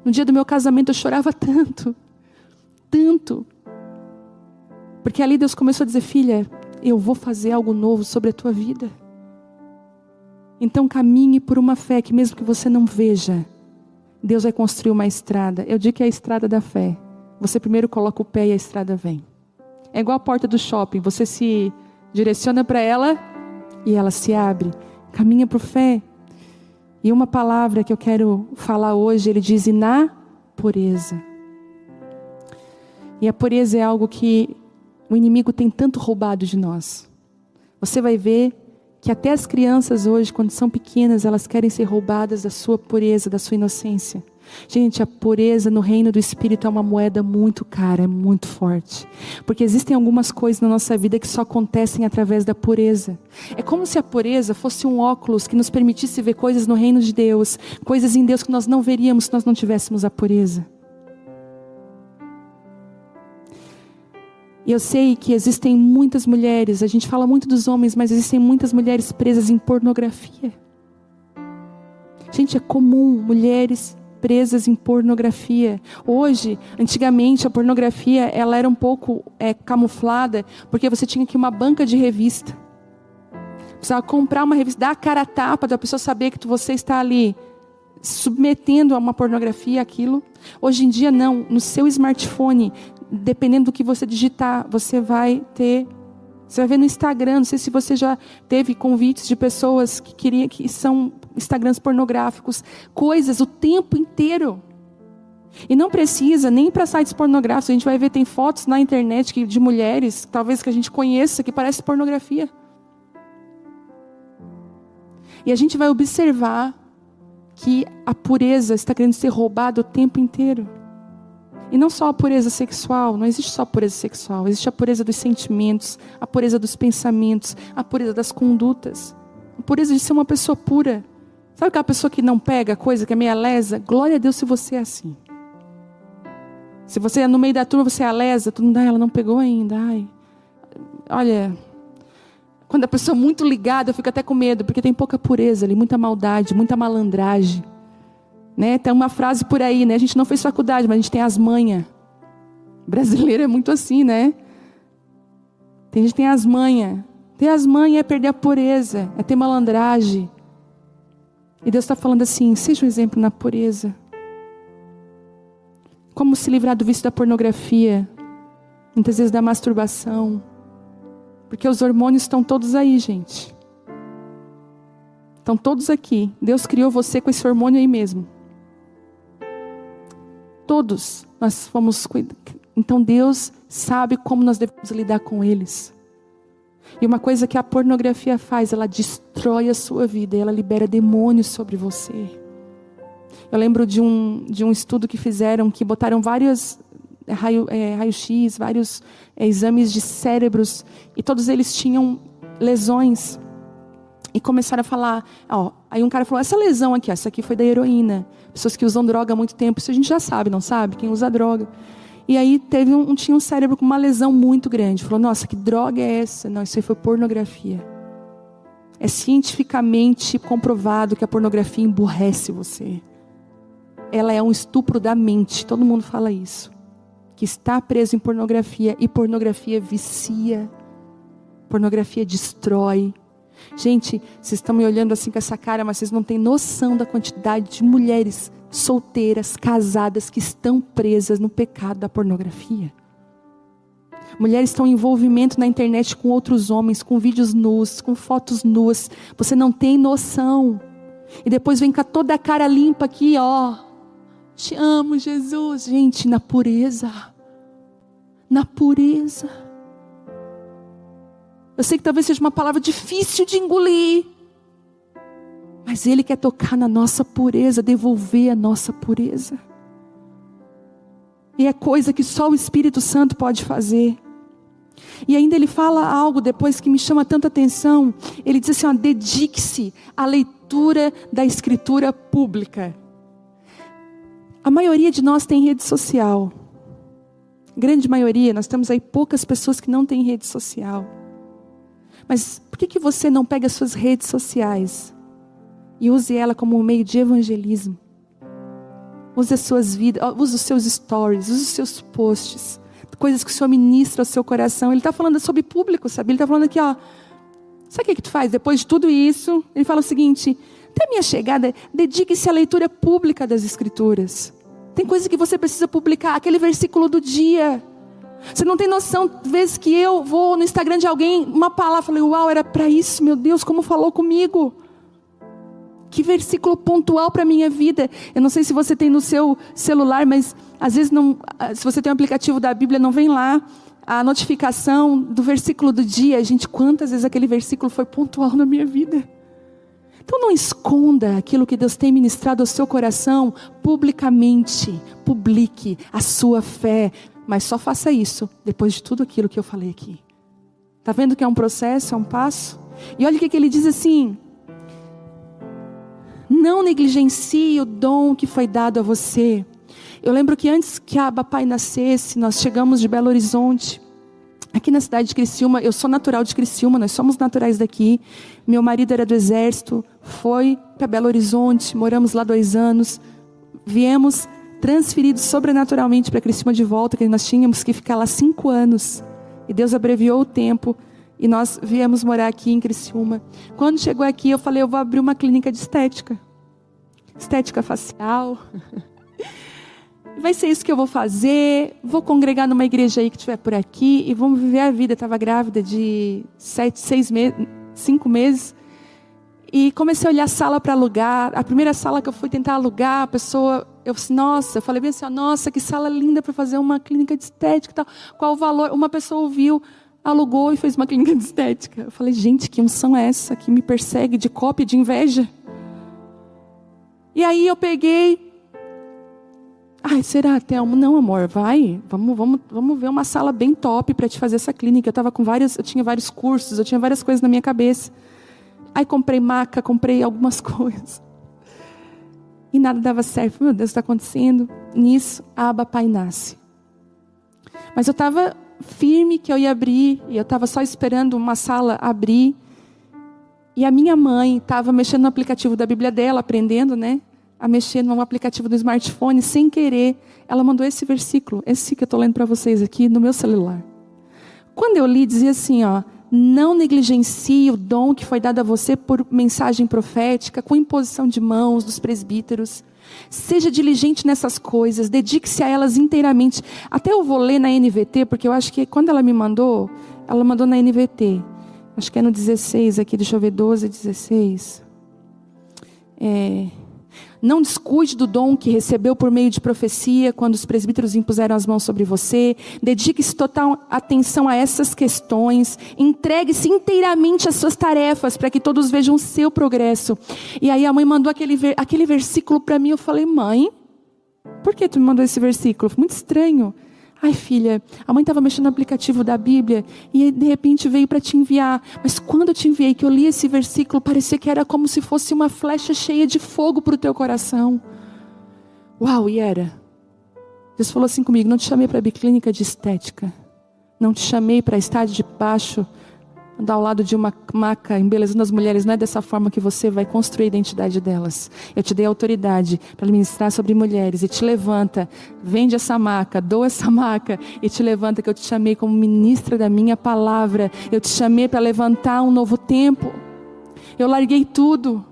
No dia do meu casamento eu chorava tanto. Tanto. Porque ali Deus começou a dizer, filha, eu vou fazer algo novo sobre a tua vida. Então caminhe por uma fé que mesmo que você não veja, Deus vai construir uma estrada. Eu digo que é a estrada da fé. Você primeiro coloca o pé e a estrada vem. É igual a porta do shopping. Você se direciona para ela e ela se abre. Caminha por fé. E uma palavra que eu quero falar hoje, ele diz, na pureza. E a pureza é algo que o inimigo tem tanto roubado de nós. Você vai ver que até as crianças hoje, quando são pequenas, elas querem ser roubadas da sua pureza, da sua inocência. Gente, a pureza no reino do Espírito é uma moeda muito cara, é muito forte. Porque existem algumas coisas na nossa vida que só acontecem através da pureza. É como se a pureza fosse um óculos que nos permitisse ver coisas no reino de Deus, coisas em Deus que nós não veríamos se nós não tivéssemos a pureza. E eu sei que existem muitas mulheres, a gente fala muito dos homens, mas existem muitas mulheres presas em pornografia. Gente, é comum mulheres presas em pornografia. Hoje, antigamente, a pornografia ela era um pouco camuflada, porque você tinha que ir uma banca de revista. Precisava comprar uma revista, dar a cara a tapa da pessoa saber que você está ali submetendo a uma pornografia aquilo. Hoje em dia não, no seu smartphone, dependendo do que você digitar, você vai ver no Instagram, não sei se você já teve convites de pessoas que são Instagrams pornográficos, coisas o tempo inteiro. E não precisa nem para sites pornográficos, a gente vai ver, tem fotos na internet de mulheres, talvez que a gente conheça, que parece pornografia. E a gente vai observar que a pureza está querendo ser roubada o tempo inteiro. E não só a pureza sexual, não existe só a pureza sexual, existe a pureza dos sentimentos, a pureza dos pensamentos, a pureza das condutas, a pureza de ser uma pessoa pura. Sabe aquela pessoa que não pega coisa, que é meia lesa? Glória a Deus se você é assim. Se você é no meio da turma, você é a lesa, todo mundo, ela não pegou ainda. Ai. Olha, quando a pessoa é muito ligada, eu fico até com medo, porque tem pouca pureza ali, muita maldade, muita malandragem. Né? Tem uma frase por aí, né? A gente não fez faculdade, mas a gente tem as manhas. Brasileiro é muito assim, né? A gente tem as manhas. Ter as manhas é perder a pureza, é ter malandragem. E Deus está falando assim, seja um exemplo na pureza. Como se livrar do vício da pornografia, muitas vezes da masturbação. Porque os hormônios estão todos aí, gente. Estão todos aqui. Deus criou você com esse hormônio aí mesmo. Todos nós fomos cuidados. Então Deus sabe como nós devemos lidar com eles. E uma coisa que a pornografia faz, ela destrói a sua vida, ela libera demônios sobre você. Eu lembro de um estudo que fizeram, que botaram vários raio-x, vários exames de cérebros, e todos eles tinham lesões. E começaram a falar, aí um cara falou, essa lesão aqui, essa aqui foi da heroína. Pessoas que usam droga há muito tempo, isso a gente já sabe, não sabe? Quem usa droga. E aí tinha um cérebro com uma lesão muito grande. Falou, nossa, que droga é essa? Não, isso aí foi pornografia. É cientificamente comprovado que a pornografia emburrece você. Ela é um estupro da mente, todo mundo fala isso. Que está preso em pornografia, e pornografia vicia. Pornografia destrói. Gente, vocês estão me olhando assim com essa cara, mas vocês não têm noção da quantidade de mulheres solteiras, casadas, que estão presas no pecado da pornografia. Mulheres estão em envolvimento na internet com outros homens, com vídeos nus, com fotos nuas. Você não tem noção. E depois vem com toda a cara limpa aqui, te amo, Jesus. Gente, na pureza. Na pureza. Eu sei que talvez seja uma palavra difícil de engolir. Mas Ele quer tocar na nossa pureza, devolver a nossa pureza. E é coisa que só o Espírito Santo pode fazer. E ainda Ele fala algo depois que me chama tanta atenção. Ele diz assim, dedique-se à leitura da Escritura pública. A maioria de nós tem rede social. Grande maioria, nós temos aí poucas pessoas que não têm rede social. Mas por que você não pega as suas redes sociais e use ela como um meio de evangelismo? Use as suas vidas, use os seus stories, use os seus posts, coisas que o Senhor ministra ao seu coração. Ele está falando sobre público, sabe? Ele está falando aqui, sabe o que tu faz? Depois de tudo isso, ele fala o seguinte, até a minha chegada, dedique-se à leitura pública das Escrituras. Tem coisa que você precisa publicar, aquele versículo do dia. Você não tem noção, vezes que eu vou no Instagram de alguém, uma palavra, falei, uau, era para isso, meu Deus, como falou comigo. Que versículo pontual para a minha vida. Eu não sei se você tem no seu celular, mas às vezes não, se você tem um aplicativo da Bíblia, não vem lá a notificação do versículo do dia. Gente, quantas vezes aquele versículo foi pontual na minha vida. Então não esconda aquilo que Deus tem ministrado ao seu coração publicamente. Publique a sua fé. Mas só faça isso depois de tudo aquilo que eu falei aqui. Está vendo que é um processo, é um passo? E olha o que ele diz assim. Não negligencie o dom que foi dado a você. Eu lembro que antes que a Abapai nascesse, nós chegamos de Belo Horizonte. Aqui na cidade de Criciúma, eu sou natural de Criciúma, nós somos naturais daqui. Meu marido era do exército, foi para Belo Horizonte, moramos lá 2 anos. Viemos transferidos sobrenaturalmente para Criciúma de volta, que nós tínhamos que ficar lá 5 anos. E Deus abreviou o tempo e nós viemos morar aqui em Criciúma. Quando chegou aqui, eu falei, eu vou abrir uma clínica de estética. Estética facial. Vai ser isso que eu vou fazer. Vou congregar numa igreja aí que estiver por aqui e vamos viver a vida. Eu estava grávida de 5 meses. E comecei a olhar sala para alugar. A primeira sala que eu fui tentar alugar, a pessoa... eu falei bem assim, nossa, que sala linda para fazer uma clínica de estética e tal. Qual o valor? Uma pessoa ouviu alugou e fez uma clínica de estética. Eu falei, gente, que unção é essa que me persegue de cópia, de inveja? E aí eu peguei, ai, será, Thelma? Não, amor, vai, vamos ver uma sala bem top para te fazer essa clínica. Eu tinha vários cursos, eu tinha várias coisas na minha cabeça. Aí comprei maca, comprei algumas coisas. E nada dava certo. Meu Deus, está acontecendo? Nisso, a Abba Pai nasce. Mas eu estava firme que eu ia abrir, e eu estava só esperando uma sala abrir. E a minha mãe estava mexendo no aplicativo da Bíblia dela, aprendendo, né? A mexer no aplicativo do smartphone, sem querer. Ela mandou esse versículo, esse que eu estou lendo para vocês aqui, no meu celular. Quando eu li, dizia assim, ó: não negligencie o dom que foi dado a você por mensagem profética, com imposição de mãos dos presbíteros. Seja diligente nessas coisas, dedique-se a elas inteiramente. Até eu vou ler na NVT, porque eu acho que quando ela mandou na NVT. Acho que é no 16 aqui, deixa eu ver, 12, 16. Não descuide do dom que recebeu por meio de profecia, quando os presbíteros impuseram as mãos sobre você. Dedique-se total atenção a essas questões. Entregue-se inteiramente às suas tarefas, para que todos vejam o seu progresso. E aí a mãe mandou aquele versículo para mim. Eu falei, mãe, por que tu me mandou esse versículo? Muito estranho. Ai, filha, a mãe estava mexendo no aplicativo da Bíblia e de repente veio para te enviar. Mas quando eu te enviei, que eu li esse versículo, parecia que era como se fosse uma flecha cheia de fogo para o teu coração. Uau, e era. Deus falou assim comigo, não te chamei para a biclínica de estética. Não te chamei para estar debaixo, ao lado de uma maca, embelezando as mulheres. Não é dessa forma que você vai construir a identidade delas. Eu te dei autoridade para ministrar sobre mulheres. E te levanta, vende essa maca, doa essa maca. E te levanta, que eu te chamei como ministra da minha palavra. Eu te chamei para levantar um novo tempo. Eu larguei tudo.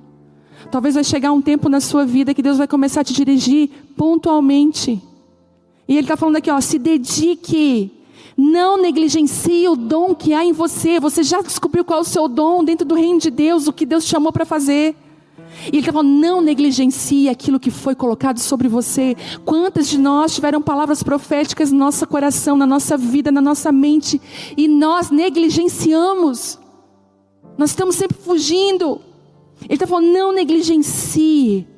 Talvez vai chegar um tempo na sua vida que Deus vai começar a te dirigir pontualmente. E Ele está falando aqui, ó, se dedique. Não negligencie o dom que há em você. Você já descobriu qual é o seu dom dentro do reino de Deus, o que Deus te chamou para fazer. E Ele está falando, não negligencie aquilo que foi colocado sobre você. Quantas de nós tiveram palavras proféticas no nosso coração, na nossa vida, na nossa mente, e nós negligenciamos. Nós estamos sempre fugindo. Ele está falando, não negligencie.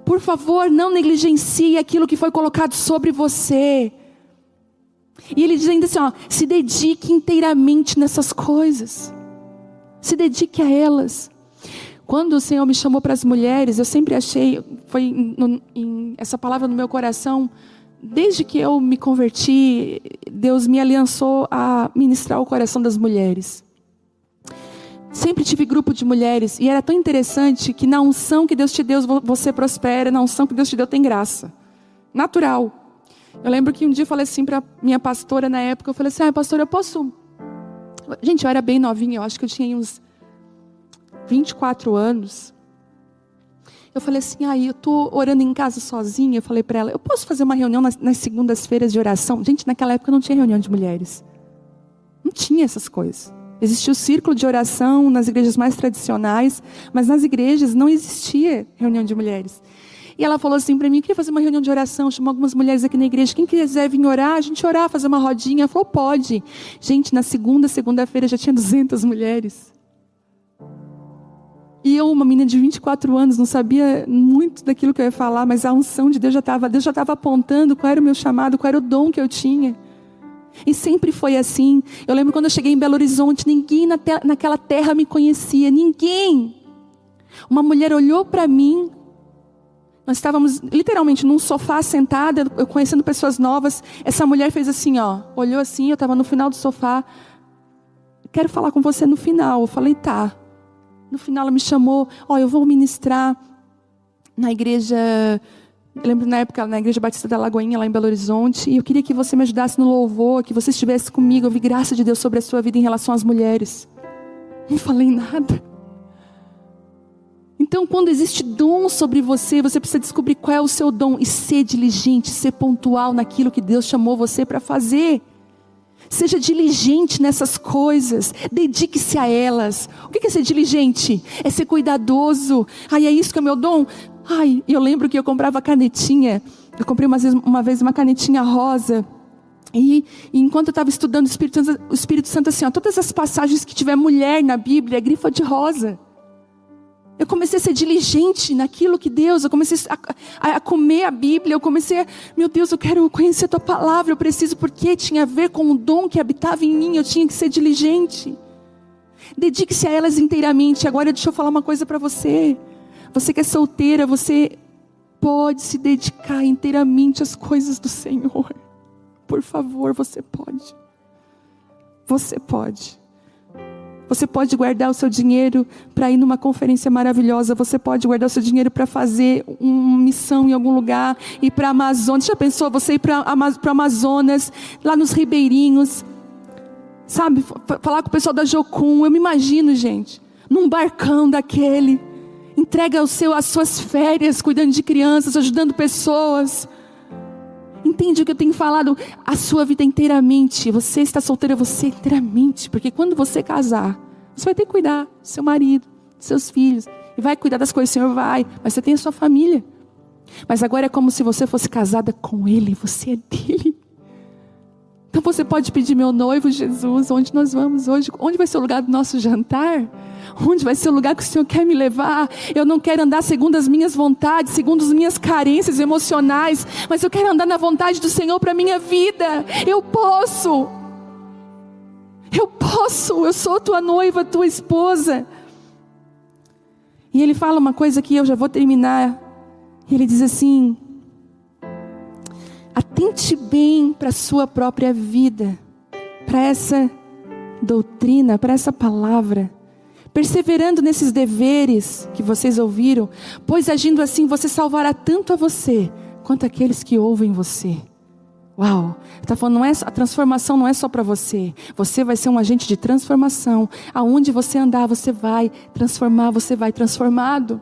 Por favor, não negligencie aquilo que foi colocado sobre você. E ele diz ainda assim, ó, se dedique inteiramente nessas coisas. Se dedique a elas. Quando o Senhor me chamou para as mulheres, eu sempre achei, essa palavra no meu coração, desde que eu me converti, Deus me aliançou a ministrar o coração das mulheres. Sempre tive grupo de mulheres, e era tão interessante que na unção que Deus te deu, você prospera, na unção que Deus te deu tem graça. Natural. Eu lembro que um dia eu falei assim para minha pastora na época, eu falei assim, pastora, eu posso... Gente, eu era bem novinha, eu acho que eu tinha uns 24 anos. Eu falei assim, eu estou orando em casa sozinha. Eu falei para ela, eu posso fazer uma reunião nas segundas-feiras de oração? Gente, naquela época não tinha reunião de mulheres. Não tinha essas coisas. Existia o círculo de oração nas igrejas mais tradicionais, mas nas igrejas não existia reunião de mulheres. E ela falou assim para mim, eu queria fazer uma reunião de oração, chamar algumas mulheres aqui na igreja, quem quiser vir orar, a gente orar, fazer uma rodinha. Ela falou, pode. Gente, na segunda-feira já tinha 200 mulheres. E eu, uma menina de 24 anos, não sabia muito daquilo que eu ia falar, mas a unção de Deus já estava apontando qual era o meu chamado, qual era o dom que eu tinha. E sempre foi assim. Eu lembro quando eu cheguei em Belo Horizonte, ninguém naquela terra me conhecia, ninguém. Uma mulher olhou para mim. Nós estávamos literalmente num sofá sentada, eu conhecendo pessoas novas. Essa mulher fez assim, olhou assim, eu estava no final do sofá. Quero falar com você no final. Eu falei, tá. No final ela me chamou, eu vou ministrar na igreja, eu lembro na época, na igreja Batista da Lagoinha, lá em Belo Horizonte. E eu queria que você me ajudasse no louvor, que você estivesse comigo. Eu vi graça de Deus sobre a sua vida em relação às mulheres. Não falei nada. Então, quando existe dom sobre você, você precisa descobrir qual é o seu dom e ser diligente, ser pontual naquilo que Deus chamou você para fazer. Seja diligente nessas coisas, dedique-se a elas. O que é ser diligente? É ser cuidadoso. É isso que é meu dom? Eu lembro que eu comprava canetinha. Eu comprei uma vez uma canetinha rosa. E enquanto eu estava estudando o Espírito Santo assim, ó, todas as passagens que tiver mulher na Bíblia, grifa de rosa. Eu comecei a ser diligente naquilo que Deus, eu comecei a comer a Bíblia, eu comecei meu Deus, eu quero conhecer a tua palavra, eu preciso, porque tinha a ver com o dom que habitava em mim, eu tinha que ser diligente. Dedique-se a elas inteiramente. Agora deixa eu falar uma coisa para você. Você que é solteira, você pode se dedicar inteiramente às coisas do Senhor. Por favor, você pode. Você pode. Você pode guardar o seu dinheiro para ir numa conferência maravilhosa. Você pode guardar o seu dinheiro para fazer uma missão em algum lugar. Ir para a Amazônia. Já pensou você ir para o Amazonas, lá nos ribeirinhos? Sabe, falar com o pessoal da Jocum. Eu me imagino, gente, num barcão daquele. Entrega as suas férias, cuidando de crianças, ajudando pessoas. Entende o que eu tenho falado? A sua vida inteiramente. Você está solteira, você inteiramente. Porque quando você casar, você vai ter que cuidar do seu marido, dos seus filhos. E vai cuidar das coisas, o Senhor vai. Mas você tem a sua família. Mas agora é como se você fosse casada com Ele. Você é dele. Então você pode pedir: meu noivo Jesus, onde nós vamos hoje? Onde vai ser o lugar do nosso jantar? Onde vai ser o lugar que o Senhor quer me levar? Eu não quero andar segundo as minhas vontades, segundo as minhas carências emocionais, mas eu quero andar na vontade do Senhor para a minha vida. Eu posso, eu sou tua noiva, tua esposa. E ele fala uma coisa que eu já vou terminar. Ele diz assim: atente bem para a sua própria vida, para essa doutrina, para essa palavra, perseverando nesses deveres que vocês ouviram, pois agindo assim você salvará tanto a você, quanto aqueles que ouvem você. Uau, está falando, a transformação não é só para você. Você vai ser um agente de transformação. Aonde você andar, você vai transformar, você vai transformado.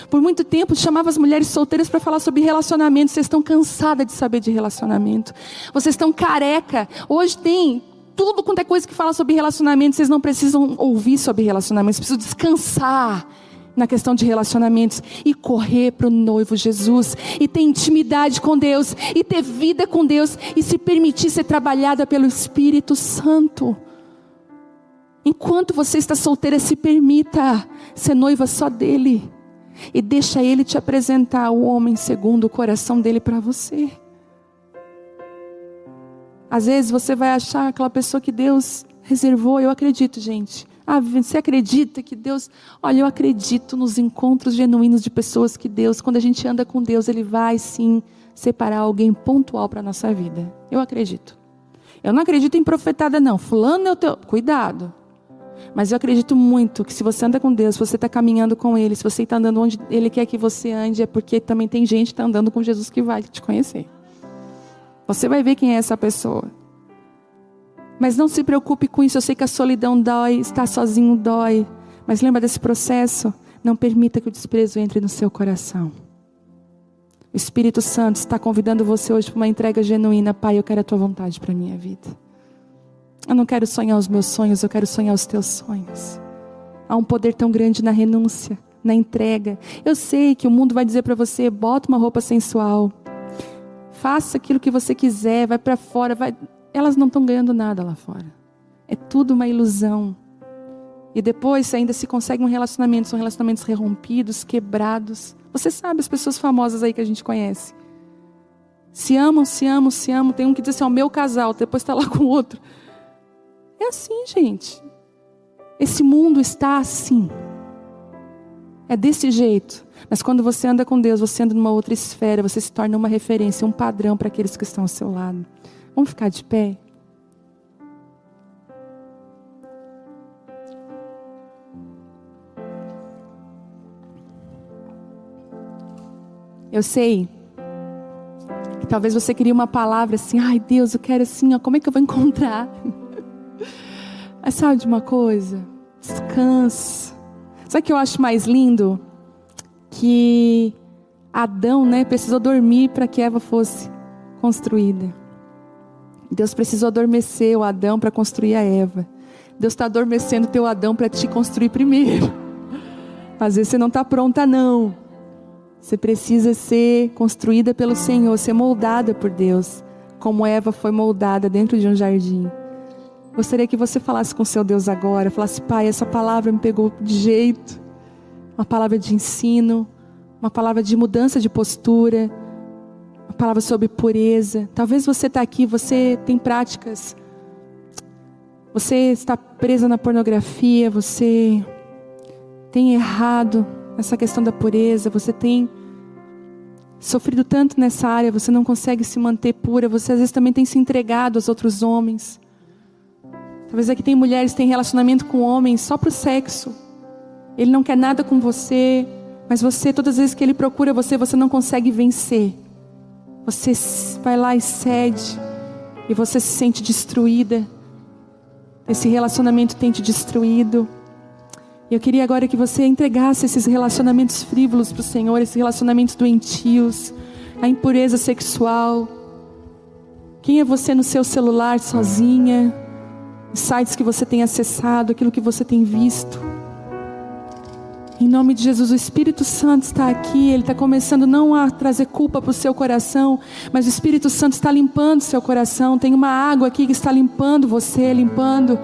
Por muito tempo chamava as mulheres solteiras para falar sobre relacionamento. Vocês estão cansadas de saber de relacionamento. Vocês estão careca. Hoje tem tudo quanto é coisa que fala sobre relacionamento. Vocês não precisam ouvir sobre relacionamento. Vocês precisam descansar na questão de relacionamentos e correr para o noivo Jesus, e ter intimidade com Deus, e ter vida com Deus, e se permitir ser trabalhada pelo Espírito Santo. Enquanto você está solteira, se permita ser noiva só dele, e deixa ele te apresentar o homem segundo o coração dele para você. Às vezes você vai achar aquela pessoa que Deus reservou. Eu acredito, gente. Você acredita que Deus... Olha, eu acredito nos encontros genuínos de pessoas que Deus, quando a gente anda com Deus, Ele vai sim separar alguém pontual para a nossa vida. Eu acredito. Eu não acredito em profetada não. Fulano é o teu... Cuidado. Mas eu acredito muito que se você anda com Deus, se você está caminhando com Ele, se você está andando onde Ele quer que você ande, é porque também tem gente que está andando com Jesus que vai te conhecer. Você vai ver quem é essa pessoa. Mas não se preocupe com isso. Eu sei que a solidão dói, estar sozinho dói. Mas lembra desse processo? Não permita que o desprezo entre no seu coração. O Espírito Santo está convidando você hoje para uma entrega genuína. Pai, eu quero a tua vontade para a minha vida. Eu não quero sonhar os meus sonhos, eu quero sonhar os teus sonhos. Há um poder tão grande na renúncia, na entrega. Eu sei que o mundo vai dizer para você: bota uma roupa sensual, faça aquilo que você quiser, vai para fora, vai... Elas não estão ganhando nada lá fora. É tudo uma ilusão. E depois ainda se consegue um relacionamento. São relacionamentos rompidos, quebrados. Você sabe, as pessoas famosas aí que a gente conhece. Se amam, se amam, se amam. Tem um que diz assim: ó, meu casal, depois está lá com o outro. É assim, gente. Esse mundo está assim. É desse jeito. Mas quando você anda com Deus, você anda numa outra esfera. Você se torna uma referência, um padrão para aqueles que estão ao seu lado. Vamos ficar de pé? Eu sei que talvez você queria uma palavra assim: ai Deus, eu quero assim, ó, como é que eu vou encontrar? Mas sabe de uma coisa? Descansa. Sabe o que eu acho mais lindo? Que Adão, precisou dormir para que Eva fosse construída. Deus precisou adormecer o Adão para construir a Eva. Deus está adormecendo o teu Adão para te construir primeiro. Às vezes você não está pronta não. Você precisa ser construída pelo Senhor, ser moldada por Deus. como Eva foi moldada dentro de um jardim. Gostaria que você falasse com seu Deus agora, falasse: Pai, essa palavra me pegou de jeito. Uma palavra de ensino, uma palavra de mudança de postura, uma palavra sobre pureza. Talvez você está aqui, você tem práticas, você está presa na pornografia, você tem errado nessa questão da pureza, você tem sofrido tanto nessa área, você não consegue se manter pura, você às vezes também tem se entregado aos outros homens. Talvez aqui tem mulheres que têm relacionamento com homens só para o sexo. Ele não quer nada com você, mas você, todas as vezes que ele procura você, você não consegue vencer. Você vai lá e cede, e você se sente destruída. Esse relacionamento tem te destruído. E eu queria agora que você entregasse esses relacionamentos frívolos para o Senhor, esses relacionamentos doentios, a impureza sexual. Quem é você no seu celular sozinha? Os sites que você tem acessado, aquilo que você tem visto. Em nome de Jesus, o Espírito Santo está aqui. Ele está começando não a trazer culpa para o seu coração, mas o Espírito Santo está limpando o seu coração. Tem uma água aqui que está limpando você, limpando.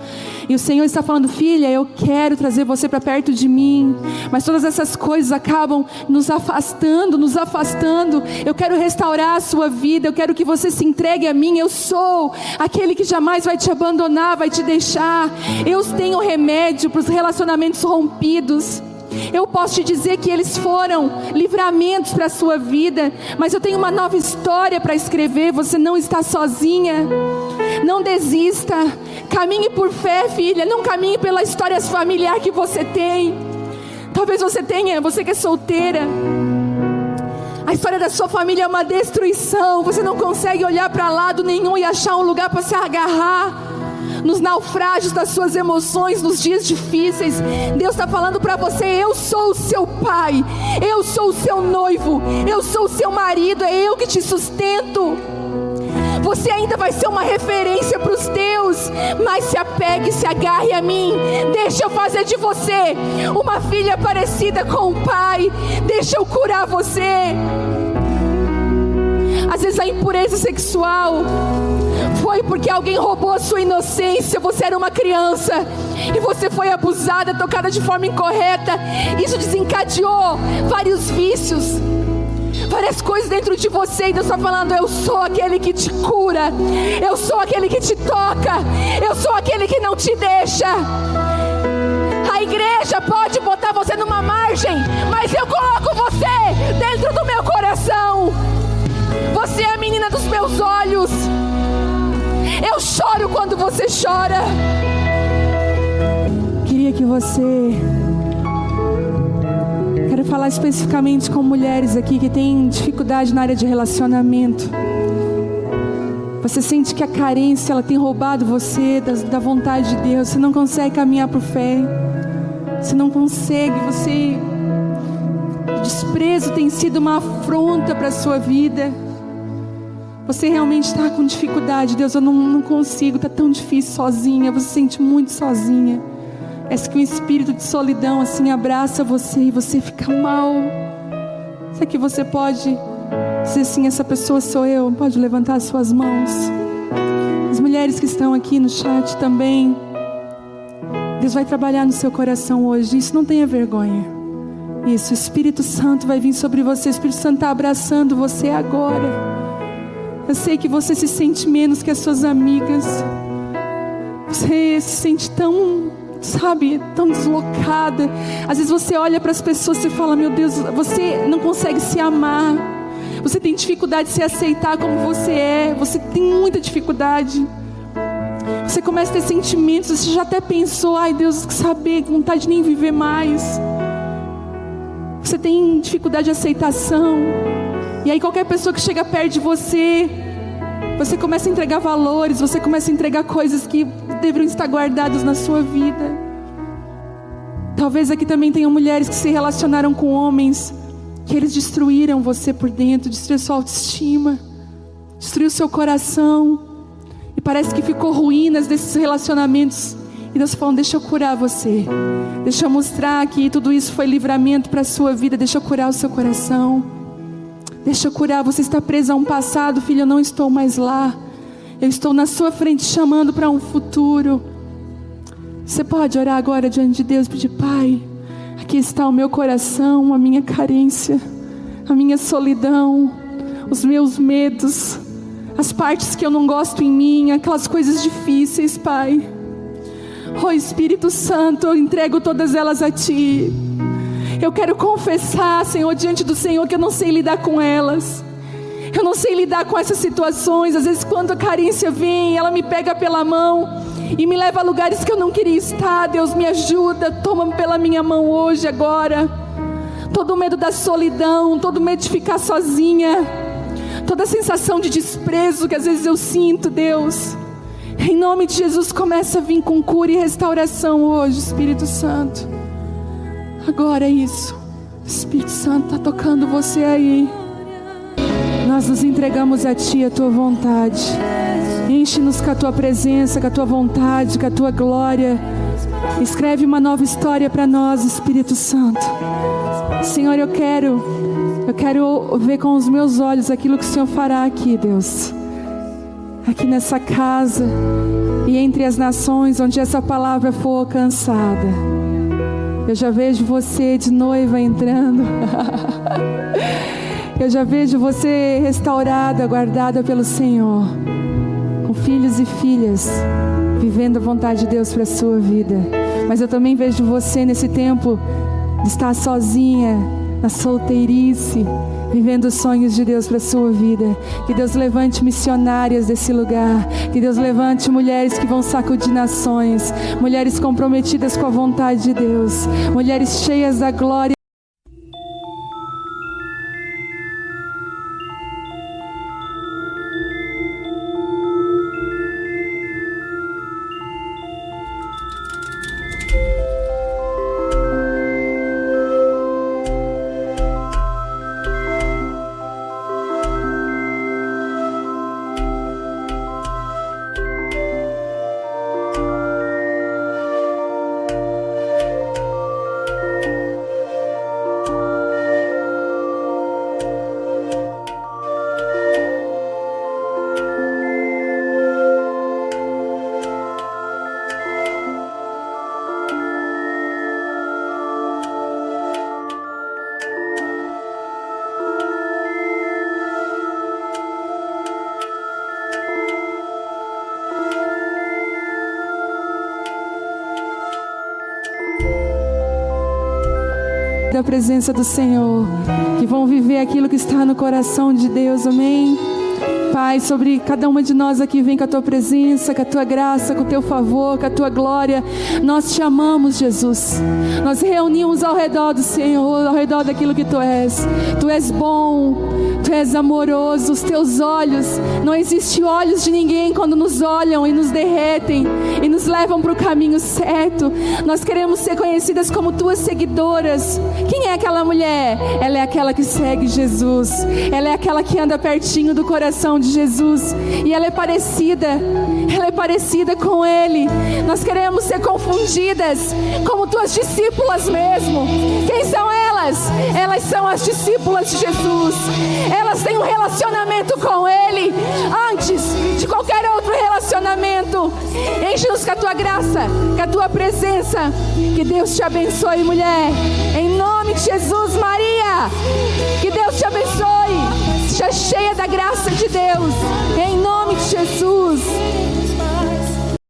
E o Senhor está falando: filha, eu quero trazer você para perto de mim. Mas todas essas coisas acabam nos afastando, nos afastando. Eu quero restaurar a sua vida. Eu quero que você se entregue a mim. Eu sou aquele que jamais vai te abandonar, vai te deixar. Eu tenho remédio para os relacionamentos rompidos. Eu posso te dizer que eles foram livramentos para a sua vida, mas eu tenho uma nova história para escrever. Você não está sozinha. Não desista. Caminhe por fé, filha. Não caminhe pela história familiar que você tem. Talvez você tenha, você que é solteira, a história da sua família é uma destruição. Você não consegue olhar para lado nenhum e achar um lugar para se agarrar. Nos naufrágios das suas emoções, nos dias difíceis, Deus está falando para você: eu sou o seu pai, eu sou o seu noivo, eu sou o seu marido, é eu que te sustento. Você ainda vai ser uma referência para os teus, mas se apegue, se agarre a mim. Deixa eu fazer de você uma filha parecida com o pai. Deixa eu curar você. Às vezes a impureza sexual foi porque alguém roubou a sua inocência. Você era uma criança e você foi abusada, tocada de forma incorreta. Isso desencadeou vários vícios, várias coisas dentro de você. E Deus está falando: eu sou aquele que te cura, eu sou aquele que te toca, eu sou aquele que não te deixa. A igreja pode botar você numa margem, mas eu coloco você dentro do meu coração. Você é a menina dos meus olhos. Eu choro quando você chora. Queria que você... Quero falar especificamente com mulheres aqui que têm dificuldade na área de relacionamento. Você sente que a carência, ela tem roubado você da vontade de Deus. Você não consegue caminhar por fé. Você não consegue, o desprezo tem sido uma afronta para a sua vida. Você realmente está com dificuldade. Deus, eu não consigo, está tão difícil sozinha. Você se sente muito sozinha. Parece que um espírito de solidão assim abraça você e você fica mal. Será que você pode dizer assim: essa pessoa sou eu? Pode levantar as suas mãos. As mulheres que estão aqui no chat também. Deus vai trabalhar no seu coração hoje. Isso, não tenha vergonha. Isso, o Espírito Santo vai vir sobre você. O Espírito Santo está abraçando você agora. Eu sei que você se sente menos que as suas amigas. Você se sente tão, tão deslocada. Às vezes você olha para as pessoas e fala: meu Deus, você não consegue se amar. Você tem dificuldade de se aceitar como você é. Você tem muita dificuldade. Você começa a ter sentimentos. Você já até pensou: ai Deus, saber, vontade de nem viver mais. Você tem dificuldade de aceitação. E aí qualquer pessoa que chega perto de você, você começa a entregar valores, você começa a entregar coisas que deveriam estar guardadas na sua vida. Talvez aqui também tenham mulheres que se relacionaram com homens que eles destruíram você por dentro, destruiu sua autoestima, destruiu seu coração, e parece que ficou ruínas desses relacionamentos. E Deus falou: deixa eu curar você, deixa eu mostrar que tudo isso foi livramento para a sua vida, deixa eu curar o seu coração. Deixa eu curar. Você está presa a um passado, filho, eu não estou mais lá. Eu estou na sua frente chamando para um futuro. Você pode orar agora diante de Deus e pedir: Pai, aqui está o meu coração, a minha carência, a minha solidão, os meus medos, as partes que eu não gosto em mim, aquelas coisas difíceis, Pai. Oh Espírito Santo, eu entrego todas elas a Ti. Eu quero confessar, Senhor, diante do Senhor, que eu não sei lidar com elas. Eu não sei lidar com essas situações. Às vezes quando a carência vem, ela me pega pela mão e me leva a lugares que eu não queria estar. Deus, me ajuda, toma pela minha mão hoje, agora. Todo o medo da solidão, todo o medo de ficar sozinha, toda a sensação de desprezo que às vezes eu sinto, Deus, em nome de Jesus, começa a vir com cura e restauração hoje, Espírito Santo. Agora é isso. O Espírito Santo está tocando você aí. Nós nos entregamos a Ti, a Tua vontade. Enche-nos com a Tua presença, com a Tua vontade, com a Tua glória. Escreve uma nova história para nós, Espírito Santo. Senhor, eu quero ver com os meus olhos aquilo que o Senhor fará aqui, Deus. Aqui nessa casa e entre as nações onde essa palavra for alcançada. Eu já vejo você de noiva entrando. Eu já vejo você restaurada, guardada pelo Senhor, com filhos e filhas, vivendo a vontade de Deus para a sua vida. Mas eu também vejo você nesse tempo de estar sozinha, na solteirice, vivendo os sonhos de Deus para a sua vida. Que Deus levante missionárias desse lugar. Que Deus levante mulheres que vão sacudir nações. Mulheres comprometidas com a vontade de Deus. Mulheres cheias da glória. Da presença do Senhor, que vão viver aquilo que está no coração de Deus, amém? Pai, sobre cada uma de nós aqui, vem com a Tua presença, com a Tua graça, com o Teu favor, com a Tua glória. Nós te amamos, Jesus. Nós reunimos ao redor do Senhor, ao redor daquilo que Tu és. Tu és bom, Tu és amoroso. Os Teus olhos, não existe olhos de ninguém quando nos olham e nos derretem e nos levam para o caminho certo. Nós queremos ser conhecidas como Tuas seguidoras. Quem é aquela mulher? Ela é aquela que segue Jesus. Ela é aquela que anda pertinho do coração de Jesus, e ela é parecida com Ele. Nós queremos ser confundidas como Tuas discípulas mesmo. Quem são elas? Elas são as discípulas de Jesus. Elas têm um relacionamento com Ele antes de qualquer outro relacionamento. Enche-nos com a Tua graça, com a Tua presença. Que Deus te abençoe, mulher, em nome de Jesus. Maria,